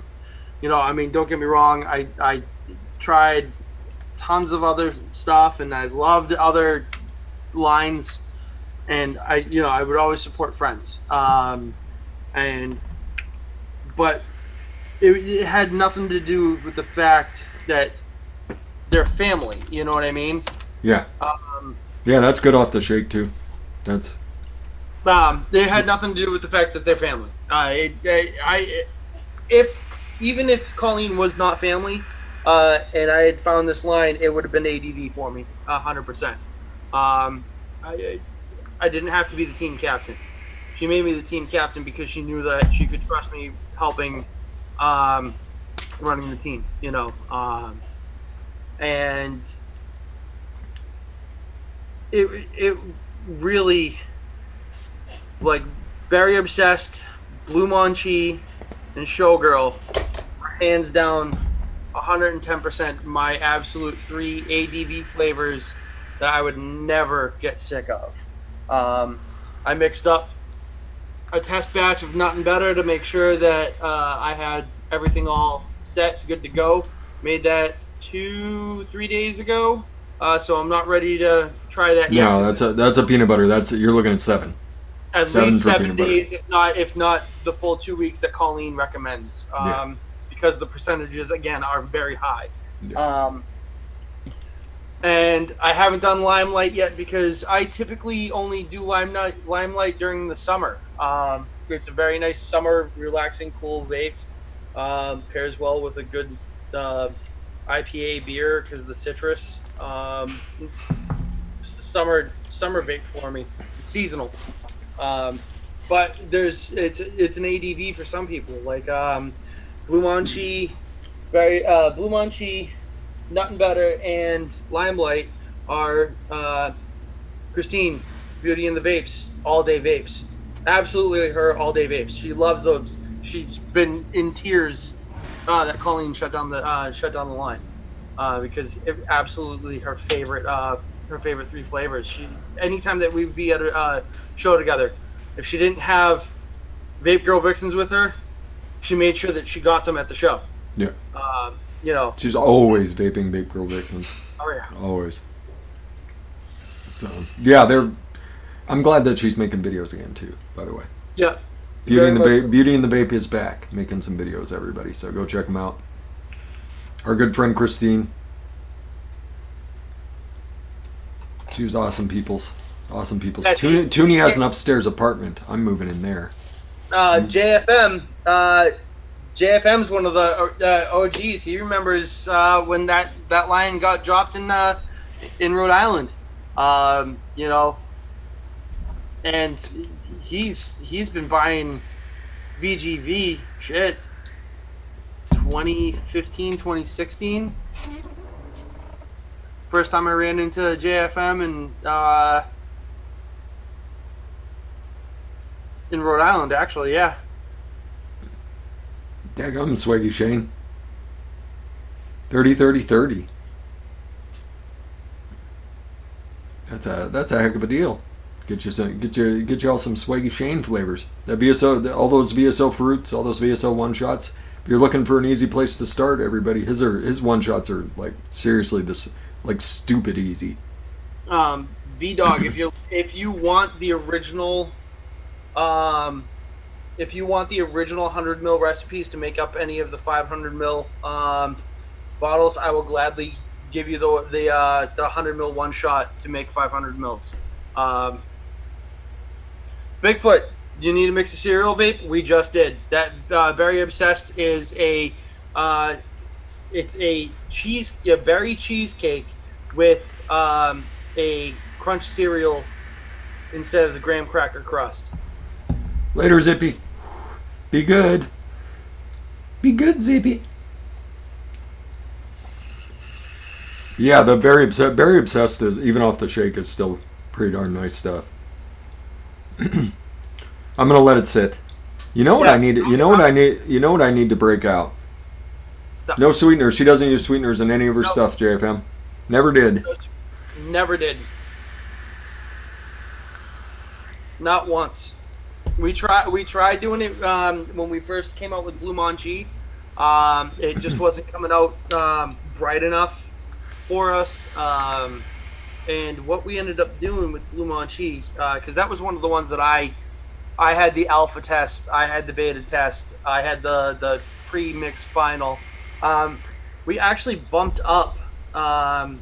You know, I mean, don't get me wrong. I tried tons of other stuff, and I loved other lines, and I would always support friends. But it had nothing to do with the fact that they're family. You know what I mean? Yeah. Yeah, that's good off the shake too. That's. They had nothing to do with the fact that they're family. Even if Colleen was not family, and I had found this line, it would have been ADV for me, 100%. I didn't have to be the team captain. She made me the team captain because she knew that she could trust me helping, running the team. You know, and it really, like, Berry Obsessed, Blue Monchi, and Showgirl are hands down 110% my absolute 3 ADV flavors that I would never get sick of. I mixed up a test batch of Nothing Better to make sure that I had everything all set, good to go. Made that 2-3 days ago, so I'm not ready to try that yet. No, that's a peanut butter. You're looking at 7. At 7 least for 7 peanut butter. days, if not the full 2 weeks that Colleen recommends, Yeah. because the percentages again are very high. Yeah. And I haven't done Limelight yet because I typically only do Limelight during the summer. It's a very nice summer, relaxing, cool vape. Pairs well with a good IPA beer because the citrus. Summer vape for me. It's seasonal. But it's an ADV for some people, like Blue Monchi, Blue Monchi, Nothing Better, and Limelight are Christine, Beauty and the Vapes, all day vapes. Absolutely her all day vapes. She loves those. She's been in tears that Colleen shut down the line because absolutely her favorite 3 flavors. She anytime that we'd be at a show together, if she didn't have Vape Girl Vixens with her, she made sure that she got some at the show. Yeah. You know, She's always vaping Vape Girl Vixens. oh yeah. Always. So yeah, I'm glad that she's making videos again too. By the way, Yeah. Beauty and the Very Vape, Beauty and the Vape is back, making some videos. Everybody, so go check them out. Our good friend Christine. She was awesome, peoples. Awesome peoples. Yeah, Toonie has an upstairs apartment. I'm moving in there. JFM. JFM's one of the OGs. He remembers when that line got dropped in Rhode Island. You know, and he's been buying VGV shit 2015, 2016. First time I ran into JFM and in Rhode Island, actually, yeah. Daggum, Swaggy Shane. 30-30-30. That's a heck of a deal. Get you all some Swaggy Shane flavors. That VSO, all those VSO fruits, all those VSO one shots. If you're looking for an easy place to start, everybody, his one shots are like seriously like stupid easy. V-Dog, if you want the original, if you want the original 100 ml recipes to make up any of the 500 ml bottles, I will gladly give you the 100 ml one shot to make 500 mils. Bigfoot, do you need a mix of cereal vape? We just did that. Berry Obsessed is it's a berry cheesecake with a crunch cereal instead of the graham cracker crust. Later, Zippy. Be good. Be good, Zippy. Yeah, the Berry Obsessed is, even off the shake, is still pretty darn nice stuff. I'm gonna let it sit. You know what I need? You know what I need? You know what I need to break out? No sweeteners. She doesn't use sweeteners in any of her stuff. JFM never did. Never did. Not once. We tried doing it when we first came out with Blue Monchi. It just wasn't coming out bright enough for us. And what we ended up doing with Blue Monchi, because that was one of the ones that I had the alpha test, I had the beta test, I had the pre-mix final. We actually bumped up the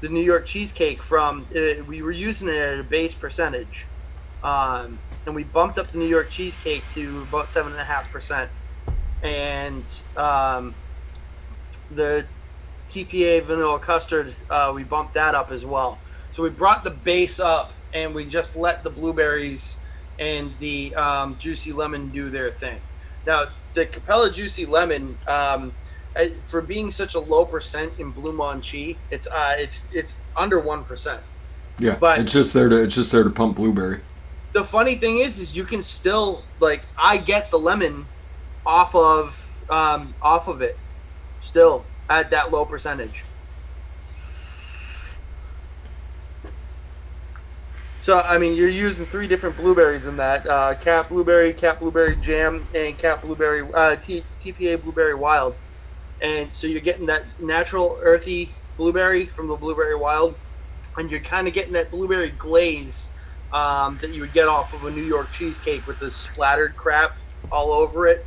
New York cheesecake from we were using it at a base percentage, and we bumped up the New York cheesecake to about 7.5%, and the TPA vanilla custard, we bumped that up as well. So we brought the base up, and we just let the blueberries and the juicy lemon do their thing. Now, the Capella Juicy Lemon, for being such a low percent in Blue Monchi, it's under 1%. Yeah, but it's just there to pump blueberry. The funny thing is you can still, like, I get the lemon off of it still at that low percentage. So, I mean, you're using 3 different blueberries in that. Cap Blueberry Jam, and Cap Blueberry, TPA Blueberry Wild. And so you're getting that natural earthy blueberry from the Blueberry Wild, and you're kind of getting that blueberry glaze that you would get off of a New York cheesecake with the splattered crap all over it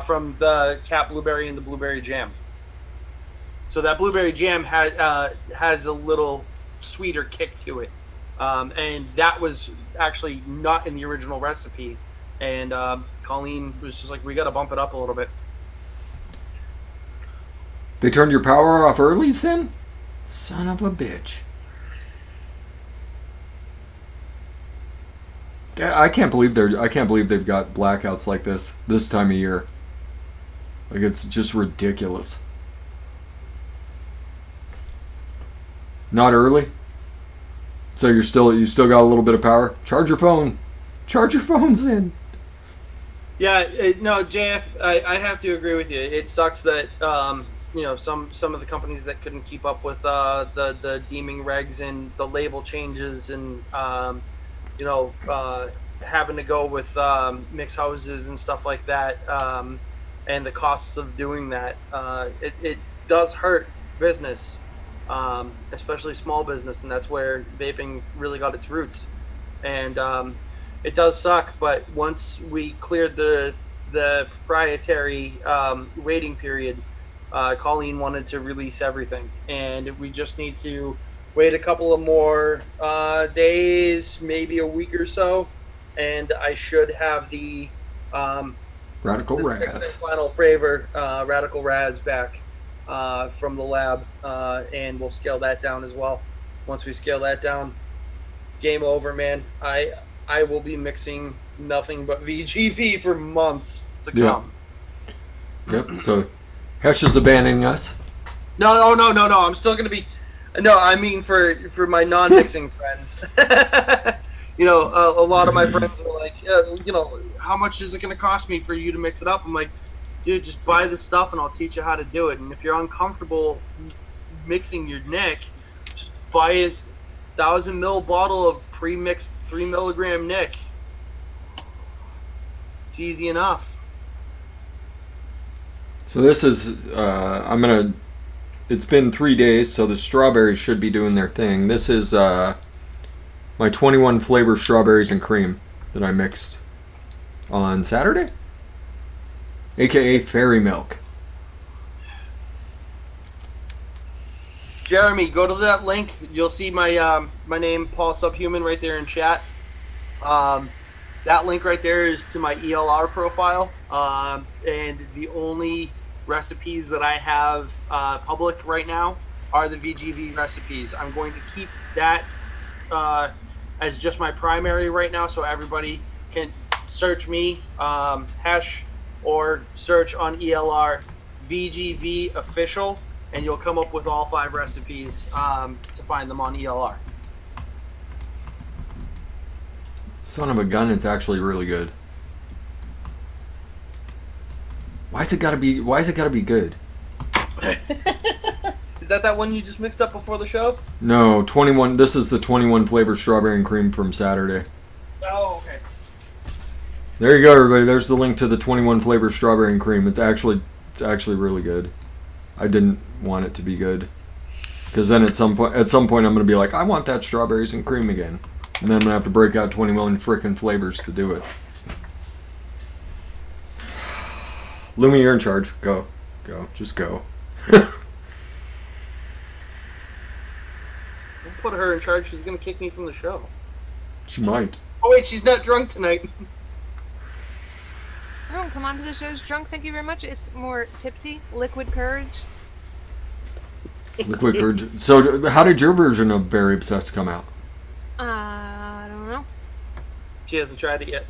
from the Cap Blueberry and the Blueberry Jam. So that Blueberry Jam has a little sweeter kick to it. And that was actually not in the original recipe. And Colleen was just like, we got to bump it up a little bit. They turned your power off early, then? Son of a bitch. I can't believe they've got blackouts like this time of year. Like, it's just ridiculous. Not early? So you still got a little bit of power? Charge your phone. Charge your phones in. Yeah, no, JF, I have to agree with you. It sucks that some of the companies that couldn't keep up with the deeming regs and the label changes and you know uh, having to go with mix houses and stuff like that, and the costs of doing that. It does hurt business, especially small business, and that's where vaping really got its roots. And it does suck, but once we cleared the proprietary waiting period, Colleen wanted to release everything, and we just need to wait a couple of more days, maybe a week or so, and I should have um, Radical the sixth and Raz. final flavor, Radical Raz, back from the lab, and we'll scale that down as well. Once we scale that down, game over, man. I will be mixing nothing but VGV for months to Yep. come. Yep. So Hesh is abandoning us. No. I'm still gonna be. No, I mean for my non-mixing friends. A lot of my friends are like, how much is it gonna cost me for you to mix it up? I'm like, dude, just buy the stuff and I'll teach you how to do it. And if you're uncomfortable mixing your nick, just buy a 1,000 ml bottle of pre-mixed 3 milligram nick. It's easy enough. So this is it's been 3 days, so the strawberries should be doing their thing. This is my 21 flavor strawberries and cream that I mixed on Saturday, aka fairy milk. Jeremy, go to that link. You'll see my name, Paul Subhuman, right there in chat. That link right there is to my ELR profile, and the only recipes that I have public right now are the VGV recipes. I'm going to keep that as just my primary right now, so everybody can search me, Hesh, or search on ELR VGV official, and you'll come up with all 5 recipes to find them on ELR. Son of a gun, it's actually really good. Why is it gotta be good? Is that one you just mixed up before the show? No, 21. This is the 21 flavor strawberry and cream from Saturday. Oh, okay. There you go, everybody. There's the link to the 21 flavor strawberry and cream. It's actually really good. I didn't want it to be good, because then at some point I'm gonna be like, I want that strawberries and cream again, and then I'm gonna have to break out 21 frickin' flavors to do it. Lumi, you're in charge. Go, just go. Don't put her in charge. She's gonna kick me from the show. She might. Oh wait, she's not drunk tonight. I don't come onto the shows drunk, thank you very much. It's more tipsy, liquid courage. Liquid courage. So, how did your version of Very Obsessed come out? I don't know. She hasn't tried it yet.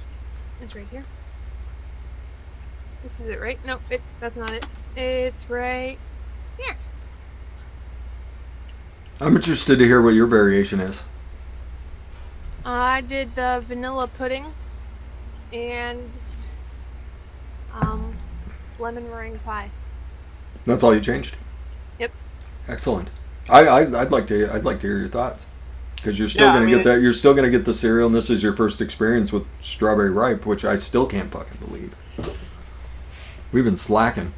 It's right here. This is it, right? No, that's not it. It's right here. I'm interested to hear what your variation is. I did the vanilla pudding and lemon meringue pie. That's all you changed? Yep. Excellent. I'd like to hear your thoughts, because you're still gonna get that. You're still gonna get the cereal, and this is your first experience with strawberry ripe, which I still can't fucking believe. We've been slacking.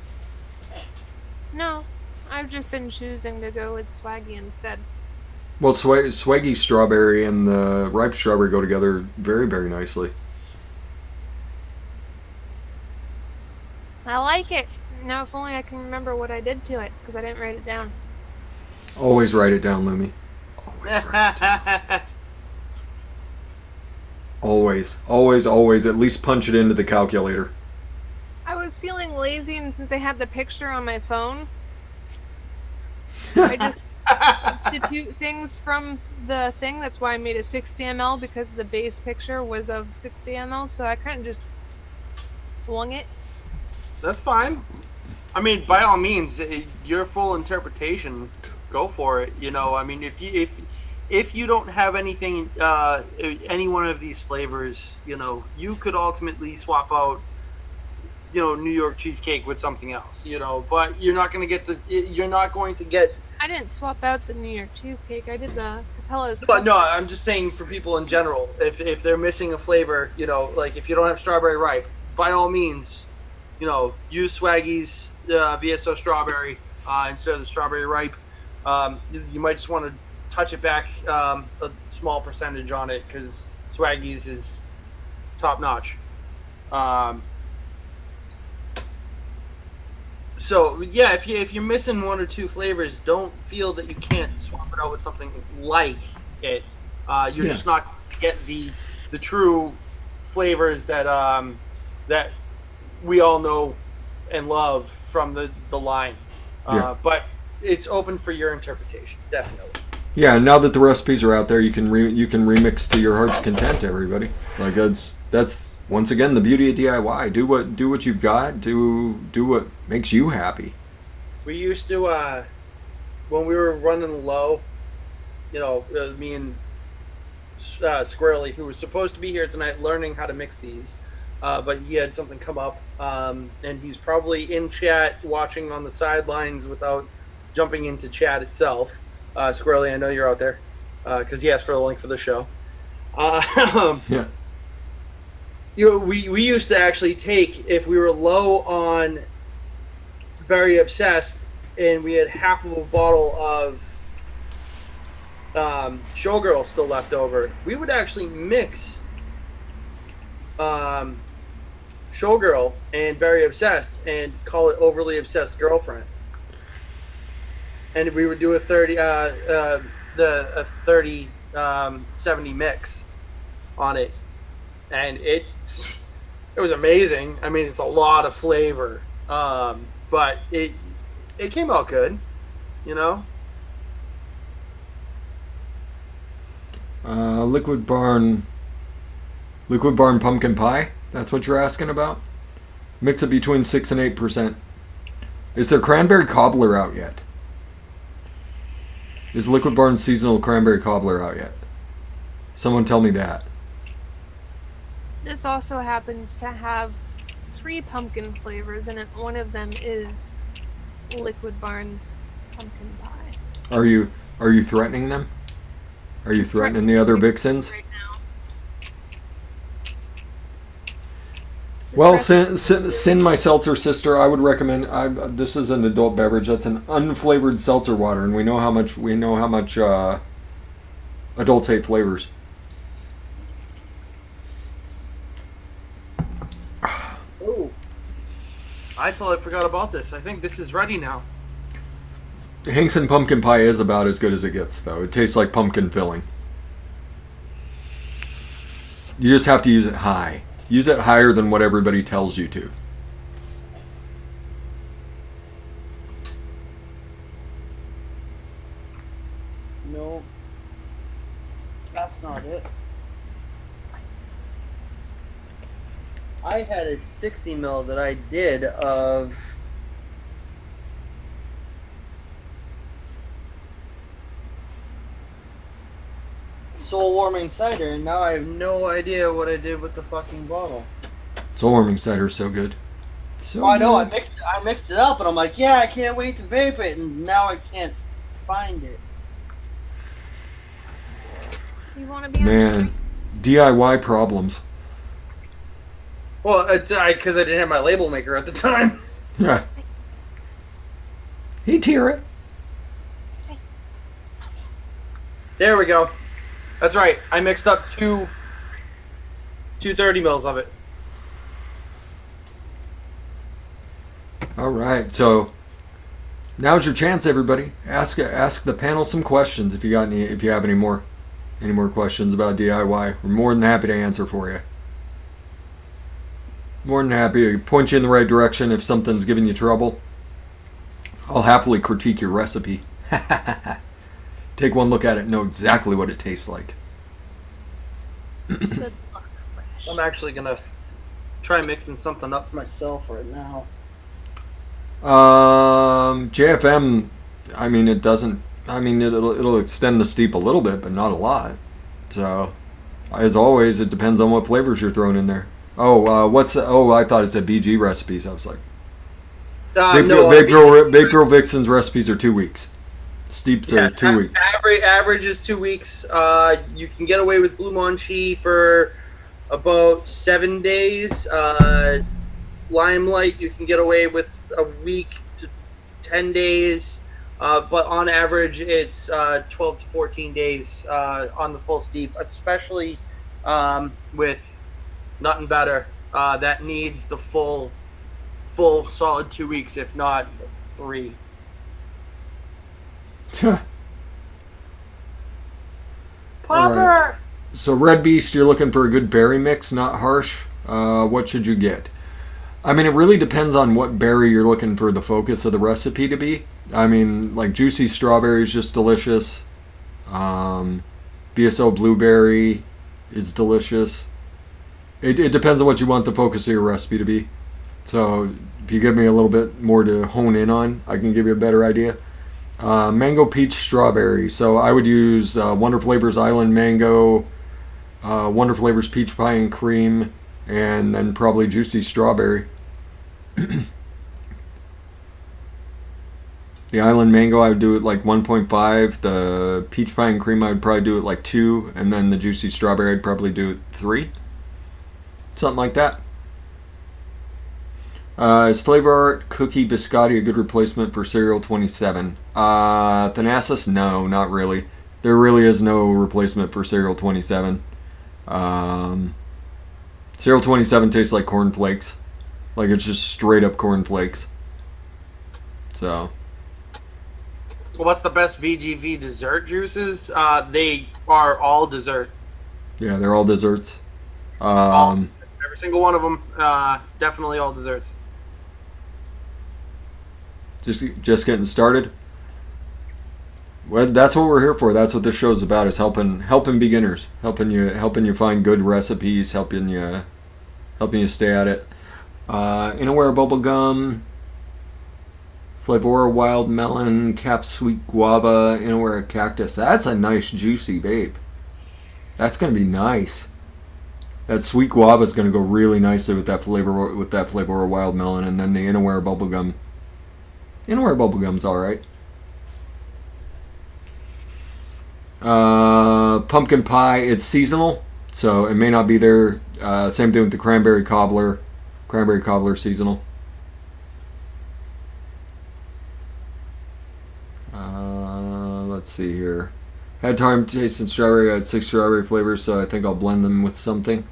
No, I've just been choosing to go with Swaggy instead. Well, Swaggy strawberry and the ripe strawberry go together very, very nicely. I like it. Now, if only I can remember what I did to it, because I didn't write it down. Always write it down, Lumi. Always write it down. Always. At least punch it into the calculator. I was feeling lazy, and since I had the picture on my phone, I just substitute things from the thing. That's why I made a 60 ml, because the base picture was of 60 ml, so I kind of just flung it. That's fine. I mean, by all means, your full interpretation, go for it. I mean, if you don't have anything, any one of these flavors, you could ultimately swap out New York cheesecake with something else, but you're not going to get. I didn't swap out the New York cheesecake. I did the Capella's. But no, custard. I'm just saying for people in general, if they're missing a flavor, like if you don't have strawberry ripe, by all means, use Swaggy's VSO strawberry instead of the strawberry ripe. You might just want to touch it back a small percentage on it because Swaggy's is top notch. So yeah, if you're missing one or two flavors, don't feel that you can't swap it out with something like it. You're just not going to get the true flavors that that we all know and love from the line. But it's open for your interpretation, definitely. Yeah, now that the recipes are out there, you can remix to your heart's content, everybody. Like that's once again the beauty of DIY. Do what you've got. Do what makes you happy. We used to when we were running low, me and Squirrely, who was supposed to be here tonight, learning how to mix these, but he had something come up, and he's probably in chat watching on the sidelines without jumping into chat itself. Squirrely, I know you're out there because he asked for the link for the show. Yeah. We used to actually take, if we were low on Berry Obsessed and we had half of a bottle of Showgirl still left over, we would actually mix Showgirl and Berry Obsessed and call it Overly Obsessed Girlfriend. And we would do a 30-70 mix on it, and it was amazing. I mean, it's a lot of flavor, but it came out good, Liquid Barn pumpkin pie. That's what you're asking about. Mix it between 6 and 8%. Is there cranberry cobbler out yet? Is Liquid Barn's seasonal cranberry cobbler out yet? Someone tell me that. This also happens to have 3 pumpkin flavors, and one of them is Liquid Barn's pumpkin pie. Are you threatening them? Are you threatening the other Vixens? Right now. Well, Sin my seltzer sister. I would recommend. This is an adult beverage. That's an unflavored seltzer water, and we know how much adults hate flavors. Oh, I totally forgot about this. I think this is ready now. Hankson pumpkin pie is about as good as it gets, though. It tastes like pumpkin filling. You just have to use it high. Use it higher than what everybody tells you to. No, that's not it. I had a 60 mil that I did of soul warming cider, and now I have no idea what I did with the fucking bottle. Soul warming cider is so good. I know. I mixed it up, and I'm like, yeah, I can't wait to vape it, and now I can't find it. You want to be on the street? DIY problems. Well, it's because I didn't have my label maker at the time. Yeah. Hey, Tira. There we go. That's right. I mixed up two 30 mils of it. All right, so now's your chance, everybody. Ask the panel some questions if you have any more questions about DIY. We're more than happy to answer for you. More than happy to point you in the right direction if something's giving you trouble. I'll happily critique your recipe. Take one look at it and know exactly what it tastes like. Good luck, fResh. I'm actually gonna try mixing something up myself right now. JFM, I mean, it doesn't. I mean, it'll extend the steep a little bit, but not a lot. So, as always, it depends on what flavors you're throwing in there. Oh, I thought it said BG recipes. I was like, No, Vape Girl Vixens recipes are 2 weeks. Steeps are 2 weeks. Average is 2 weeks. You can get away with Blue Monchi for about 7 days. Limelight, you can get away with a week to 10 days. But on average, it's 12 to 14 days on the full steep, especially with Nothing Better. That needs the full solid 2 weeks, if not 3. Poppers! Right. So Red Beast, you're looking for a good berry mix, not harsh. What should you get? I mean, it really depends on what berry you're looking for the focus of the recipe to be. I mean, like juicy strawberry is just delicious. BSO blueberry is delicious. It depends on what you want the focus of your recipe to be. So if you give me a little bit more to hone in on, I can give you a better idea. Mango peach strawberry. So I would use Wonder Flavors Island mango, Wonder Flavors peach pie and cream, and then probably juicy strawberry. The Island Mango, I would do it like 1.5. The Peach Pie and Cream, I would probably do it like 2. And then the Juicy Strawberry, I'd probably do it 3. Something like that. Is Flavor Art Cookie Biscotti a good replacement for Cereal 27? Thanasis, no, not really. There really is no replacement for Cereal 27. Cereal 27 tastes like cornflakes. Like it's just straight up cornflakes. So... What's the best VGV dessert juices? They are all dessert. Yeah, they're all desserts. Every single one of them, definitely all desserts. Just getting started. Well, that's what we're here for. That's what this show's about: is helping beginners, helping you find good recipes, helping you stay at it. Inaware bubblegum. Flavora Wild Melon, Cap Sweet Guava, Inaware Cactus. That's a nice juicy vape. That's gonna be nice. That sweet guava is gonna go really nicely with that Flavora Wild Melon, and then the Inaware bubblegum. Inaware bubblegum's all right. Pumpkin pie. It's seasonal, so it may not be there. Same thing with the cranberry cobbler. Cranberry cobbler seasonal. Let's see here. Had time tasting strawberry. I had 6 strawberry flavors, so I think I'll blend them with something.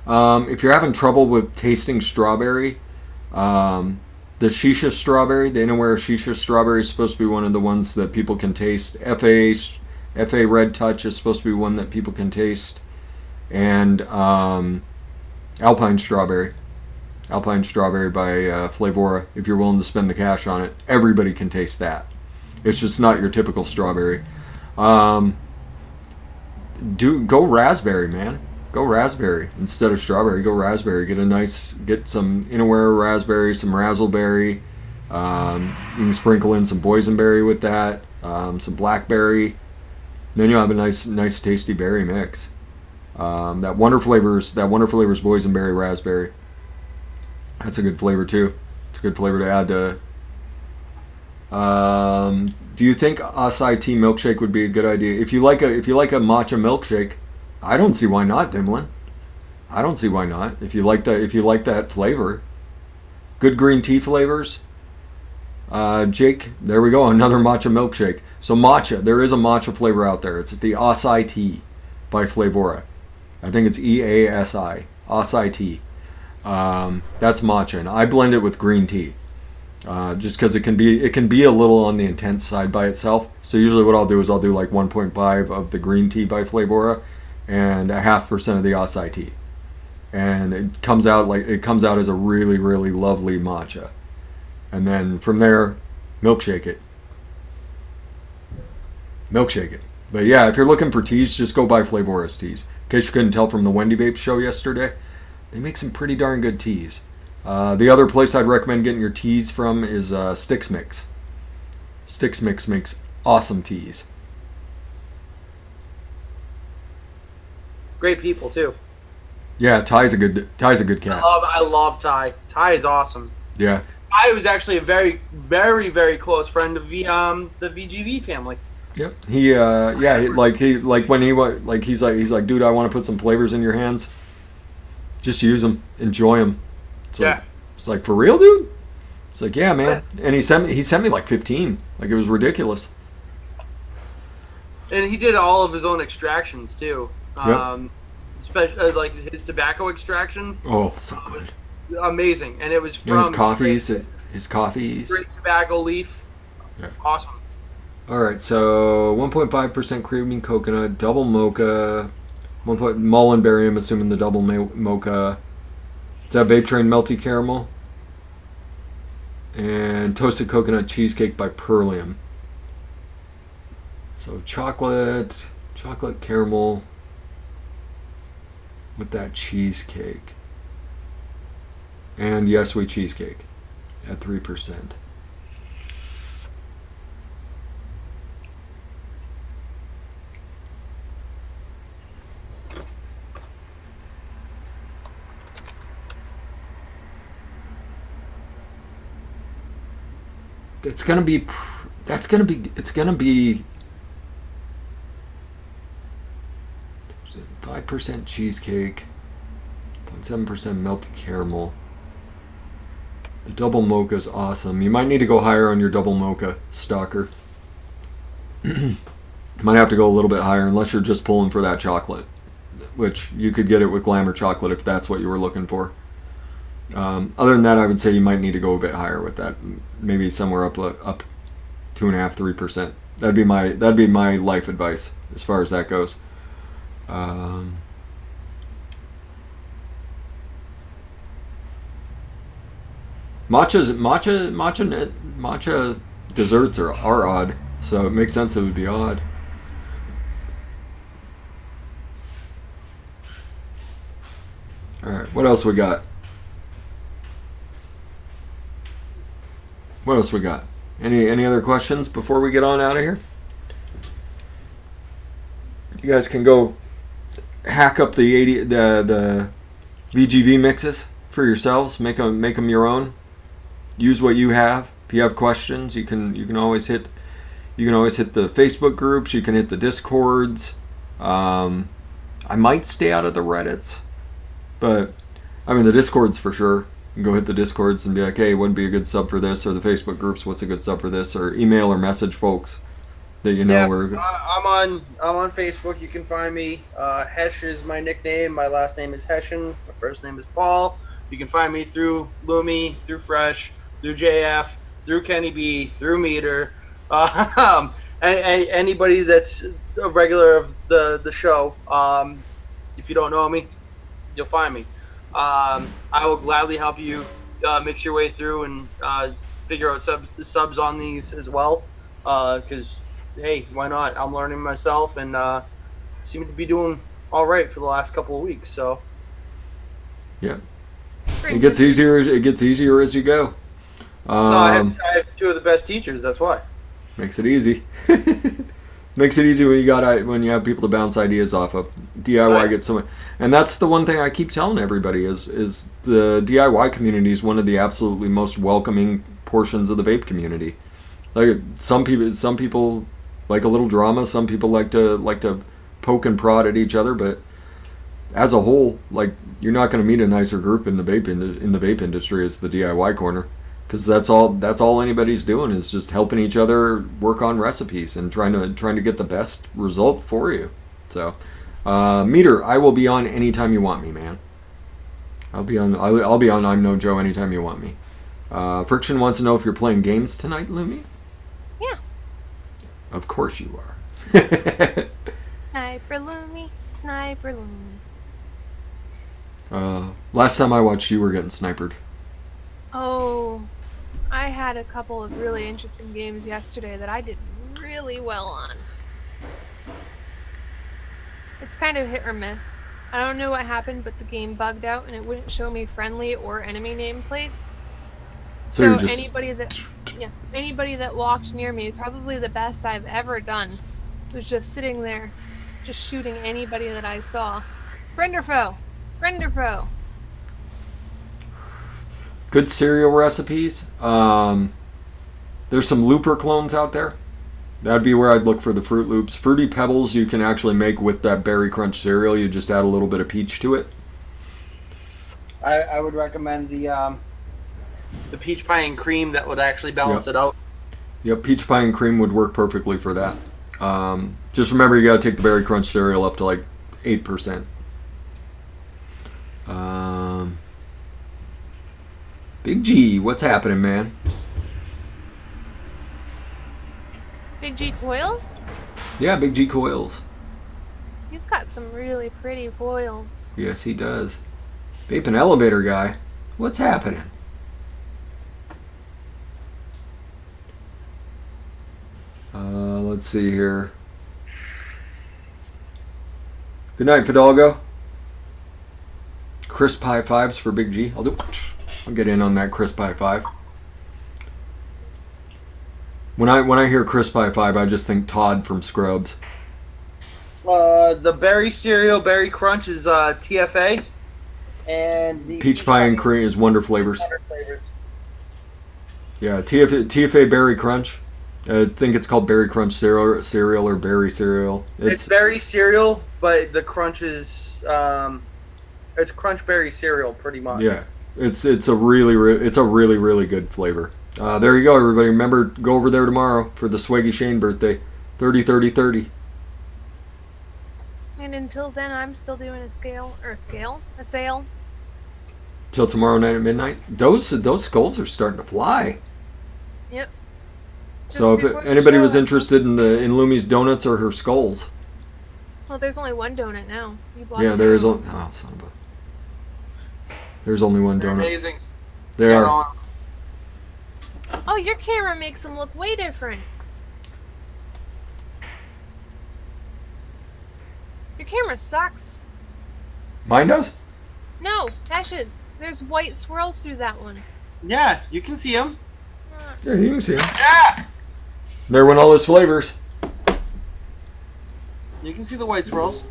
If you're having trouble with tasting strawberry, the shisha strawberry, the Inaware shisha strawberry is supposed to be one of the ones that people can taste. FA Red Touch is supposed to be one that people can taste. And Alpine Strawberry. Alpine Strawberry by Flavora. If you're willing to spend the cash on it, everybody can taste that. It's just not your typical strawberry. Go raspberry, man. Go raspberry instead of strawberry. Go raspberry. Get some Inaware raspberry, some razzleberry. You can sprinkle in some boysenberry with that. Some blackberry. Then you'll have a nice tasty berry mix. That Wonder Flavors boysenberry raspberry. That's a good flavor too. It's a good flavor to add to. Do you think acai tea milkshake would be a good idea? If you like a matcha milkshake, I don't see why not, Dimlin. I don't see why not. If you like that flavor, good green tea flavors. Jake, there we go, another matcha milkshake. So matcha, there is a matcha flavor out there. It's the acai tea by Flavora. I think it's EASI, acai tea. That's matcha, and I blend it with green tea. Just because it can be a little on the intense side by itself. So usually what I'll do is I'll do like 1.5 of the green tea by Flavora and 0.5% of the acai tea, and it comes out as a really, really lovely matcha. And then from there, milkshake it. But yeah, if you're looking for teas, just go buy Flavora's teas. In case you couldn't tell from the Wendy Vape show yesterday, they make some pretty darn good teas. The other place I'd recommend getting your teas from is Sticks Mix. Sticks Mix makes awesome teas. Great people too. Yeah, Ty's a good cat. I love Ty. Ty is awesome. Yeah. Ty was actually a very, very, very close friend of the VGV family. Yep. He when he went, like he's like, dude, I want to put some flavors in your hands. Just use them, enjoy them. It's like, for real, dude. It's like, yeah, man. And he sent me like 15. Like, it was ridiculous. And he did all of his own extractions too. Yep. Especially like his tobacco extraction. Oh, so good. Amazing, and it was from his coffees. Great tobacco leaf. Yeah. Awesome. All right, so 1.5% creamy coconut, double mocha, 1. Mullenberry. I'm assuming the double mocha. Is that Vape Train melty caramel? And toasted coconut cheesecake by Perlium. So chocolate caramel with that cheesecake. And yes, sweet cheesecake at 3%. It's gonna be 5% cheesecake, 0.7% melted caramel. The double mocha is awesome. You might need to go higher on your double mocha, Stalker. Might have to go a little bit higher unless you're just pulling for that chocolate, which you could get it with Glamour chocolate if that's what you were looking for. Other than that, I would say you might need to go a bit higher with that. Maybe somewhere up 2.5%, 3%. That'd be my life advice as far as that goes. Matcha desserts are odd, so it makes sense it would be odd. All right, what else we got? Any other questions before we get on out of here? You guys can go hack up the VGV mixes for yourselves. Make them your own. Use what you have. If you have questions, you can always hit the Facebook groups. You can hit the Discords. I might stay out of the Reddits, but I mean the Discords for sure. You can go hit the Discords and be like, hey, wouldn't be a good sub for this, or the Facebook groups, what's a good sub for this, or email or message folks that you know we're. I'm on Facebook. You can find me. Hesh is my nickname. My last name is Hessian. My first name is Paul. You can find me through Lumi, through Fresh, through JF, through Kenny B, through Meter. And anybody that's a regular of the show, if you don't know me, you'll find me. I will gladly help you mix your way through and figure out subs on these as well. Because, hey, why not? I'm learning myself and seem to be doing all right for the last couple of weeks. So, yeah, it gets easier as you go. I have two of the best teachers. That's why. Makes it easy. Makes it easy when you have people to bounce ideas off of. DIY gets so much, and that's the one thing I keep telling everybody is the DIY community is one of the absolutely most welcoming portions of the vape community. Like some people like a little drama. Some people like to poke and prod at each other, but as a whole, like you're not going to meet a nicer group in the vape industry as the DIY corner. Because that's all anybody's doing is just helping each other work on recipes and trying to get the best result for you. So, Meter, I will be on anytime you want me, man. I'll be on I'm No Joe anytime you want me. Friction wants to know if you're playing games tonight, Lumi. Yeah. Of course you are. Sniper Lumi, Sniper Lumi. Last time I watched, you were getting sniped. Oh, I had a couple of really interesting games yesterday that I did really well on. It's kind of hit or miss. I don't know what happened, but the game bugged out and it wouldn't show me friendly or enemy nameplates. So anybody that walked near me, probably the best I've ever done, was just sitting there, just shooting anybody that I saw. Friend or foe? Renderpro. Good cereal recipes. There's some Looper clones out there. That'd be where I'd look for the Fruit Loops. Fruity Pebbles you can actually make with that Berry Crunch cereal. You just add a little bit of peach to it. I would recommend the peach pie and cream. That would actually balance it out. Yep, peach pie and cream would work perfectly for that. Just remember you got to take the Berry Crunch cereal up to like 8%. Big G, what's happening, man? Big G coils? Yeah, Big G coils. He's got some really pretty coils. Yes, he does. Vape and elevator guy, what's happening? Let's see here. Good night, Fidalgo. Crisp high fives for Big G. I'll get in on that crisp high five. When I hear crisp high five, I just think Todd from Scrubs. The berry cereal, berry crunch is TFA, and the Peach pie and cream is Wonder Flavors. Wonder flavors. Yeah, TFA berry crunch. I think it's called berry crunch cereal or berry cereal. It's berry cereal, but the crunch is it's crunch berry cereal pretty much. Yeah, it's a really good flavor. There you go, everybody. Remember, go over there tomorrow for the Swaggy Shane birthday. 30-30-30. And until then, I'm still doing a sale. Till tomorrow night at midnight. Those skulls are starting to fly. Yep. So if before the anybody show, was interested in Lumi's donuts or her skulls, well, there's only one donut now. You bought yeah, it there is. now. Oh, son of a. There's only one They're donut. amazing. They are. Oh, your camera makes them look way different. Your camera sucks. Mine does? No, Hash's. There's white swirls through that one. Yeah, you can see them. Yeah, you can see them. Yeah, There went all his flavors. you can see the white swirls.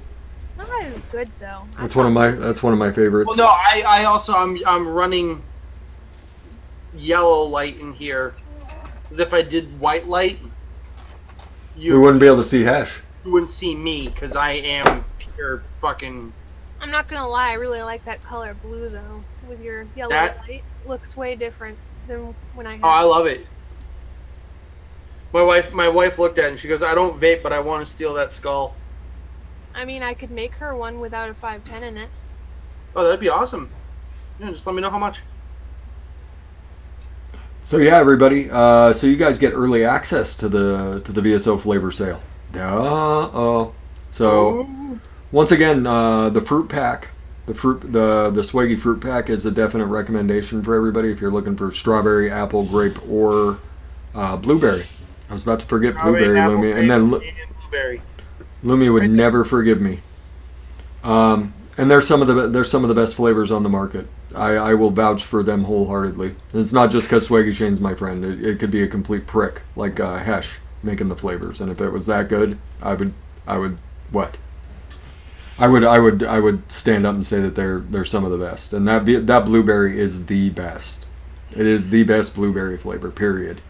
Not as good though. That's one of my favorites. Well, no, I also I'm running yellow light in here, because if I did white light, We wouldn't be able to see Hash. you wouldn't see me, because I am pure fucking. I'm not gonna lie, I really like that color blue though. With your yellow light, looks way different than when I had. Oh, I love it. My wife looked at it and she goes, "I don't vape, but I want to steal that skull." I mean, I could make her one without a 510 in it. Oh, that'd be awesome. Yeah, just let me know how much. So yeah, everybody. So you guys get early access to the VSO flavor sale. So once again, the fruit pack, the Swaggy fruit pack is a definite recommendation for everybody if you're looking for strawberry, apple, grape, or blueberry. I was about to forget blueberry, Lumi, and then blueberry. Lumi would never forgive me. And there's some of the best flavors on the market. I will vouch for them wholeheartedly. And it's not just because Swaggy Shane's my friend. It could be a complete prick like Hesh making the flavors. And if it was that good, I would what? I would stand up and say that they're some of the best. And that blueberry is the best. It is the best blueberry flavor. Period.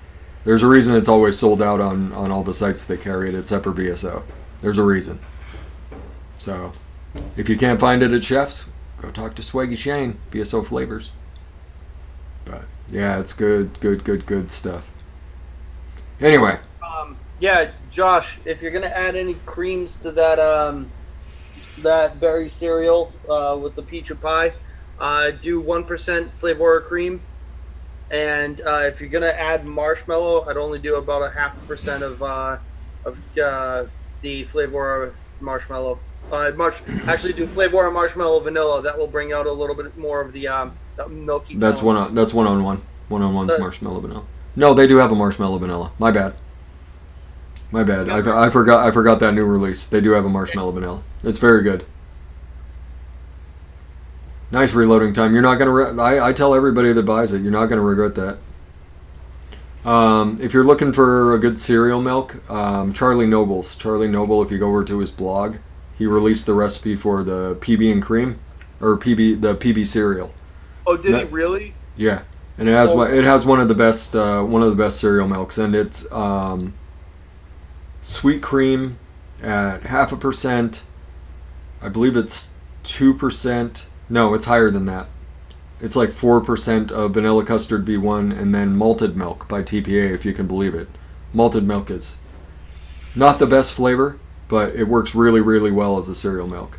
There's a reason it's always sold out on all the sites that carry it, except for VSO. There's a reason. So, if you can't find it at Chef's, go talk to Swaggy Shane, VSO Flavors. But, yeah, it's good stuff. Anyway. Yeah, Josh, if you're going to add any creams to that berry cereal with the peach and pie, do 1% Flavora cream. And if you're going to add marshmallow, I'd only do about 0.5% of the Flavora marshmallow. Actually, do Flavora marshmallow vanilla. That will bring out a little bit more of the milky tone. That's one-on-one. One-on-one's marshmallow vanilla. No, they do have a marshmallow vanilla. My bad. I forgot that new release. They do have a marshmallow vanilla. It's very good. Nice reloading time. You're not gonna. I tell everybody that buys it, you're not gonna regret that. If you're looking for a good cereal milk, Charlie Noble. If you go over to his blog, he released the recipe for the PB and cream. or PB cereal. Oh, did he That- really? Yeah, and it has one of the best cereal milks, and it's sweet cream at 0.5%. I believe it's 2%. No, it's higher than that. It's like 4% of vanilla custard V1 and then malted milk by TPA, if you can believe it. Malted milk is not the best flavor, but it works really, really well as a cereal milk.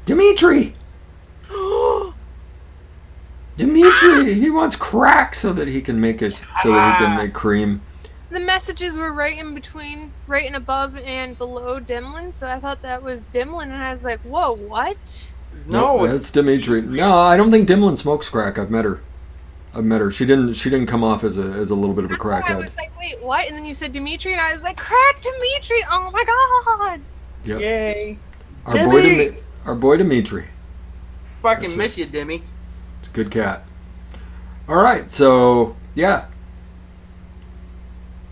Dimitri! Dimitri! He wants crack so that he can make cream. The messages were right in between, right and above and below Dimlin, so I thought that was Dimlin, and I was like, whoa, what? No, that's Dimitri. No, I don't think Dimlin smokes crack. I've met her. She didn't come off as a little bit of a I crackhead. was like, wait, what? And then you said Dimitri, and I was like, crack Dimitri! Oh my god! Yep. Yay. Our boy Dimitri. Fucking That's miss you, Dimmy. It's a good cat. All right, so yeah.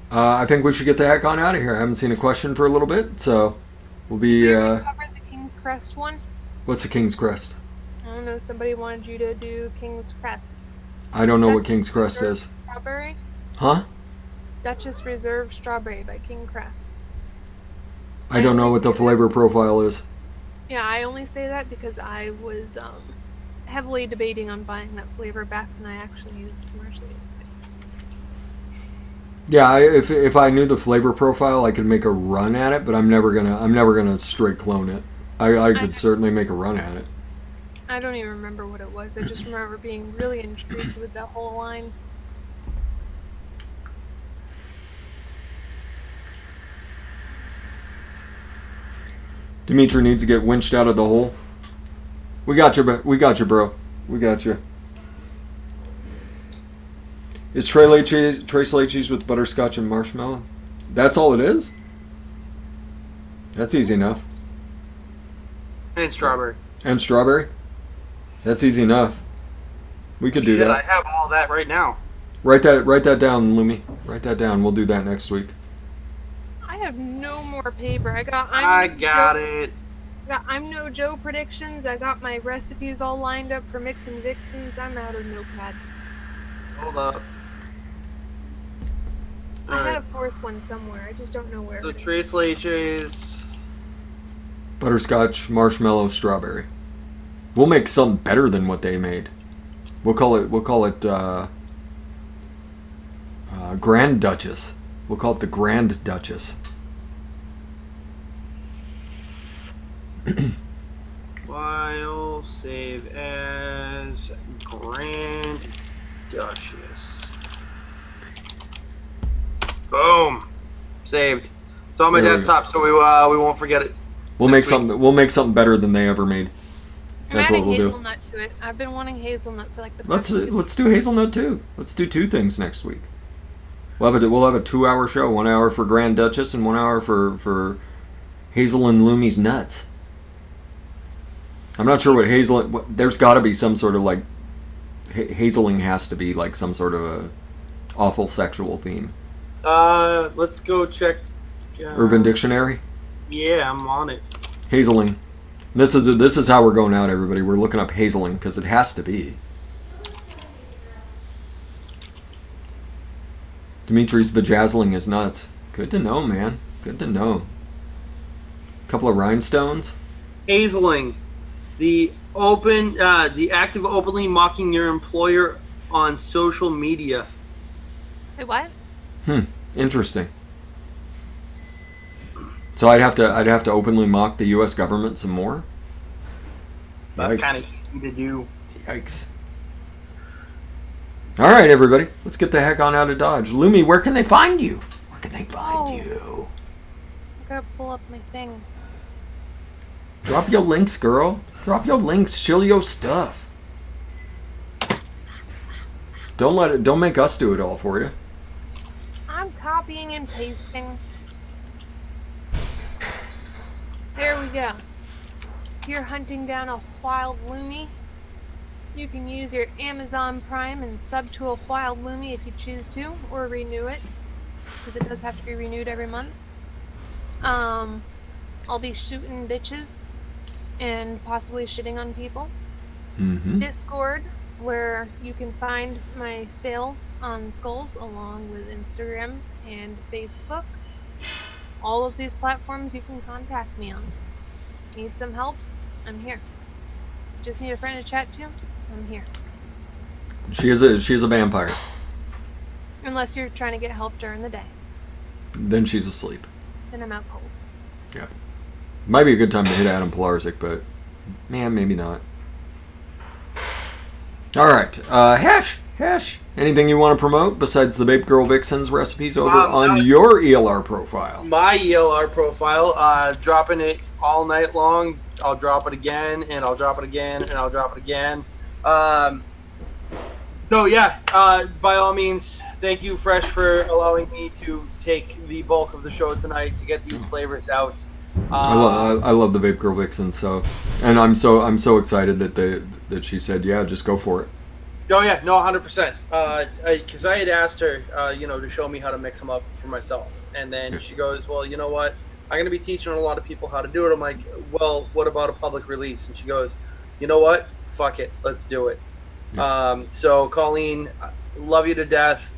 I think we should get the heck on out of here. I haven't seen a question for a little bit, so we'll be. Did you cover the King's Crest one? What's the King's Crest? I don't know. Somebody wanted you to do King's Crest. I don't know what King's Crest is. Strawberry? Huh? Duchess Reserve Strawberry by King Crest. I don't know what the flavor profile is. Yeah, I only say that because I was heavily debating on buying that flavor back when I actually used commercially. Yeah, if I knew the flavor profile, I could make a run at it, but I'm never gonna straight clone it. I could certainly make a run at it. I don't even remember what it was. I just remember being really intrigued with that whole line. Dimitri needs to get winched out of the hole. We got you, bro. We got you. Is Tres Leches with butterscotch and marshmallow? That's all it is? That's easy enough. And strawberry. And strawberry? That's easy enough. We could do Shit, that. I have all that right now. Write that down, Lumi. Write that down. We'll do that next week. I have no more paper. I got it. I'm No Joe predictions. I got my recipes all lined up for mixing Vixens. I'm out of notepads. Hold up. I had a fourth one somewhere. I just don't know where. So Tres Leches. Butterscotch, marshmallow, strawberry. We'll make something better than what they made. We'll call it Grand Duchess. We'll call it the Grand Duchess. File save as Grand Duchess. Boom. Saved. It's on my There we desktop, so we won't forget it. We'll make something better than they ever made. I'm That's adding what we'll do. hazelnut to it. I've been wanting hazelnut for like the Let's past 2 let's do hazelnut too. Let's do 2 things next week. We'll have a 2-hour show. 1 hour for Grand Duchess and 1 hour for Hazel and Lumi's nuts. I'm not sure what Hazel. There's got to be some sort of like Hazeling has to be like some sort of a awful sexual theme. Let's go check. Urban Dictionary. Yeah, I'm on it. Hazeling. This is how we're going out, everybody. We're looking up hazeling because it has to be. Dimitri's vajazzling his nuts. Good to know, man. Good to know. Couple of rhinestones. Hazeling, the act of openly mocking your employer on social media. Wait, what? Interesting. So I'd have to openly mock the U.S. government some more. That's Yikes. kind of easy to do. Yikes. All right, everybody. Let's get the heck on out of Dodge. Lumi, where can they find you? Where can they find you? I gotta pull up my thing. Drop your links, girl. Drop your links. Shill your stuff. Don't make us do it all for you. I'm copying and pasting. There we go. If you're hunting down a wild Lumi, you can use your Amazon Prime and sub to a wild Lumi if you choose to, or renew it, because it does have to be renewed every month. I'll be shooting bitches and possibly shitting on people. Mm-hmm. Discord, where you can find my sale on skulls, along with Instagram and Facebook. All of these platforms you can contact me on. Need some help? I'm here. Just need a friend to chat to? I'm here. She is a vampire. Unless you're trying to get help during the day. Then she's asleep. Then I'm out cold. Yeah. Might be a good time to hit Adam Pilarczyk, but man, maybe not. All right, Hash. Anything you want to promote besides the Vape Girl Vixens recipes over on your ELR profile? My ELR profile, dropping it all night long. I'll drop it again, and I'll drop it again, and I'll drop it again. So yeah, by all means, thank you, fResh, for allowing me to take the bulk of the show tonight to get these flavors out. I love the Vape Girl Vixens, so, and I'm so excited that she said, yeah, just go for it. Oh yeah, no, 100%. Because I had asked her, to show me how to mix them up for myself, and then she goes, "Well, you know what? I'm gonna be teaching a lot of people how to do it." I'm like, "Well, what about a public release?" And she goes, "You know what? Fuck it, let's do it." Yeah. So Colleen, love you to death.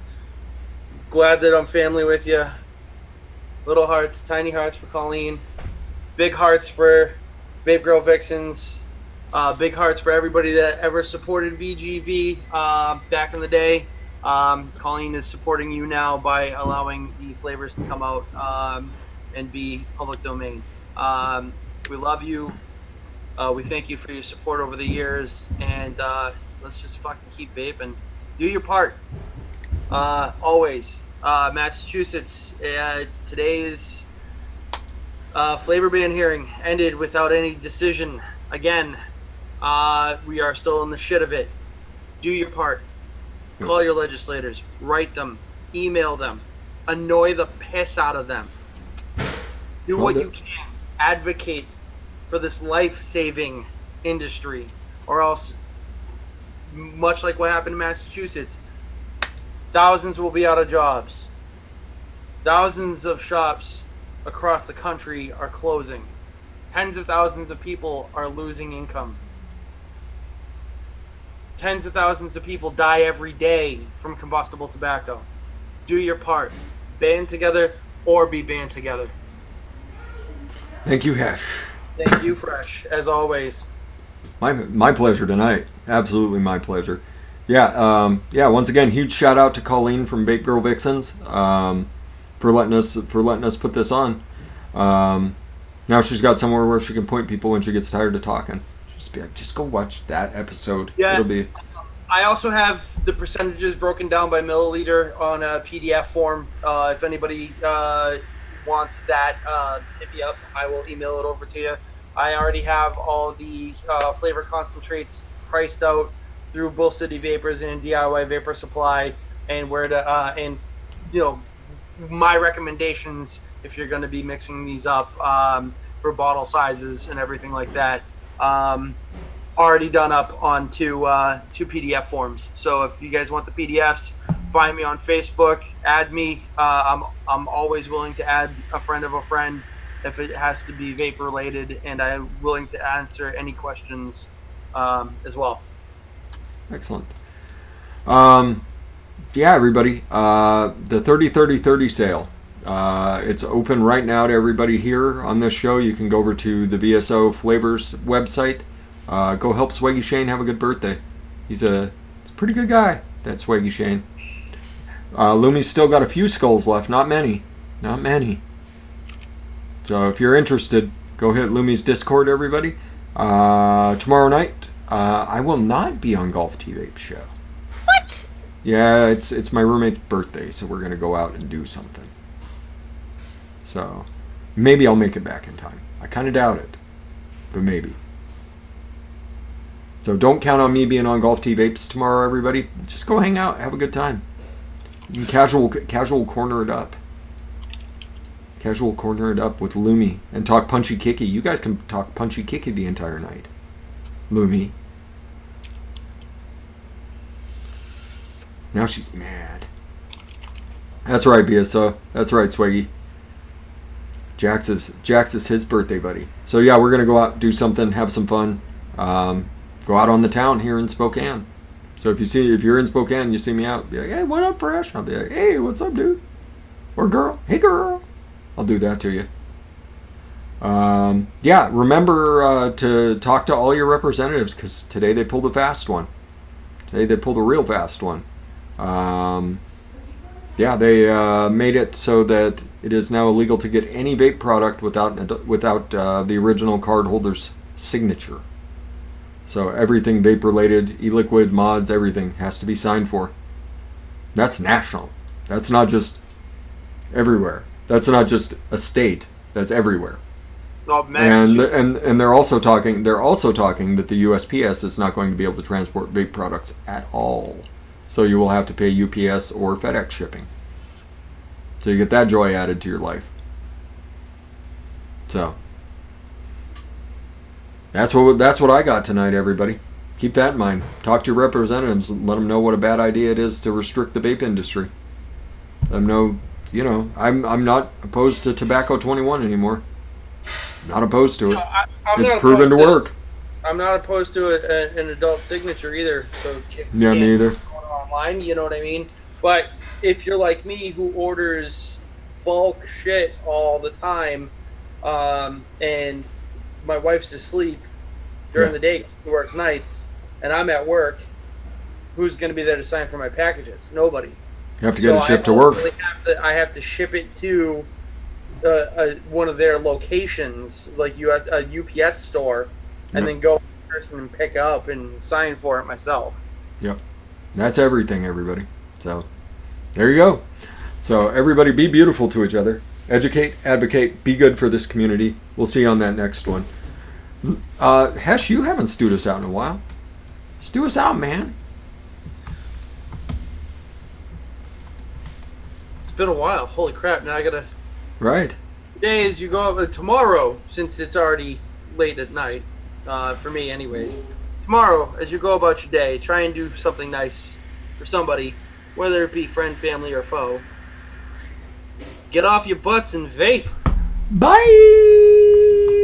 Glad that I'm family with you. Little hearts, tiny hearts for Colleen. Big hearts for Vape Girl Vixens. Big hearts for everybody that ever supported VGV back in the day. Colleen is supporting you now by allowing the flavors to come out and be public domain. We love you. We thank you for your support over the years. And let's just fucking keep vaping. Do your part. Always. Massachusetts, today's flavor ban hearing ended without any decision. Again, we are still in the shit of it. Do your part. Call your legislators. Write them. Email them. Annoy the piss out of them. Do what you can. Advocate for this life-saving industry. Or else, much like what happened in Massachusetts, thousands will be out of jobs. Thousands of shops across the country are closing. Tens of thousands of people are losing income. Tens of thousands of people die every day from combustible tobacco. Do your part. Band together or be banned together. Thank you, Hash. Thank you, fResh, as always. My pleasure tonight. Absolutely my pleasure. Yeah, once again, huge shout out to Colleen from Vape Girl Vixens for letting us put this on. Now she's got somewhere where she can point people when she gets tired of talking. Just be like, just go watch that episode. Yeah. It'll be. I also have the percentages broken down by milliliter on a PDF form. If anybody wants that, hit me up. I will email it over to you. I already have all the flavor concentrates priced out through Bull City Vapors and DIY Vapor Supply, and where to my recommendations if you're going to be mixing these up for bottle sizes and everything like that. Already done up on two PDF forms. So if you guys want the PDFs, find me on Facebook, add me. I'm always willing to add a friend of a friend if it has to be vape related, and I'm willing to answer any questions as well. Excellent. Yeah, everybody. The 30-30-30 sale. It's open right now to everybody here on this show. You can go over to the VSO Flavors website. Go help Swaggy Shane have a good birthday. He's a pretty good guy, that Swaggy Shane. Lumi's still got a few skulls left. Not many. So if you're interested, go hit Lumi's Discord, everybody. Tomorrow night, I will not be on Golf Tea Vape Show. What? Yeah, it's my roommate's birthday, so we're gonna go out and do something. So maybe I'll make it back in time. I kind of doubt it, but maybe. So don't count on me being on Golf Tea Vapes tomorrow, everybody. Just go hang out, have a good time. You can casual corner it up. Casual corner it up with Lumi and talk Punchy Kicky. You guys can talk Punchy Kicky the entire night. Lumi. Now she's mad. That's right, BSO. That's right, Swaggy. Jax is his birthday buddy. So yeah, we're gonna go out, do something, have some fun, go out on the town here in Spokane. So if you're in Spokane and you see me out, be like, hey, what up, Fresh? I'll be like, hey, what's up, dude? Or girl, hey, girl. I'll do that to you. Yeah, remember to talk to all your representatives, because today they pulled a fast one. Today they pulled a real fast one. Yeah, they made it so that it is now illegal to get any vape product without the original cardholder's signature. So everything vape related, e-liquid, mods, everything has to be signed for. That's national. That's not just everywhere. That's not just a state. That's everywhere. Oh, And they're also talking that the USPS is not going to be able to transport vape products at all. So you will have to pay UPS or FedEx shipping. So you get that joy added to your life. So that's what I got tonight, everybody. Keep that in mind. Talk to your representatives and let them know what a bad idea it is to restrict the vape industry. Let them know, I'm not opposed to Tobacco 21 anymore. Not opposed to it. It's proven to work. I'm not opposed to an adult signature either, so kids Yeah, can't me either. order online, you know what I mean? But if you're like me who orders bulk shit all the time, and my wife's asleep during the day, she works nights, and I'm at work, who's going to be there to sign for my packages? Nobody. You have to get it shipped to work. I have to ship it to one of their locations, like a UPS store, and then go in person and pick up and sign for it myself. Yep. That's everything, everybody. So, there you go. So, everybody be beautiful to each other. Educate, advocate, be good for this community. We'll see you on that next one. Hesh, you haven't stewed us out in a while. Stew us out, man. It's been a while. Holy crap. Now I gotta... Right. Today as you go up... tomorrow, since it's already late at night, for me anyways. Tomorrow, as you go about your day, try and do something nice for somebody, whether it be friend, family, or foe. Get off your butts and vape. Bye!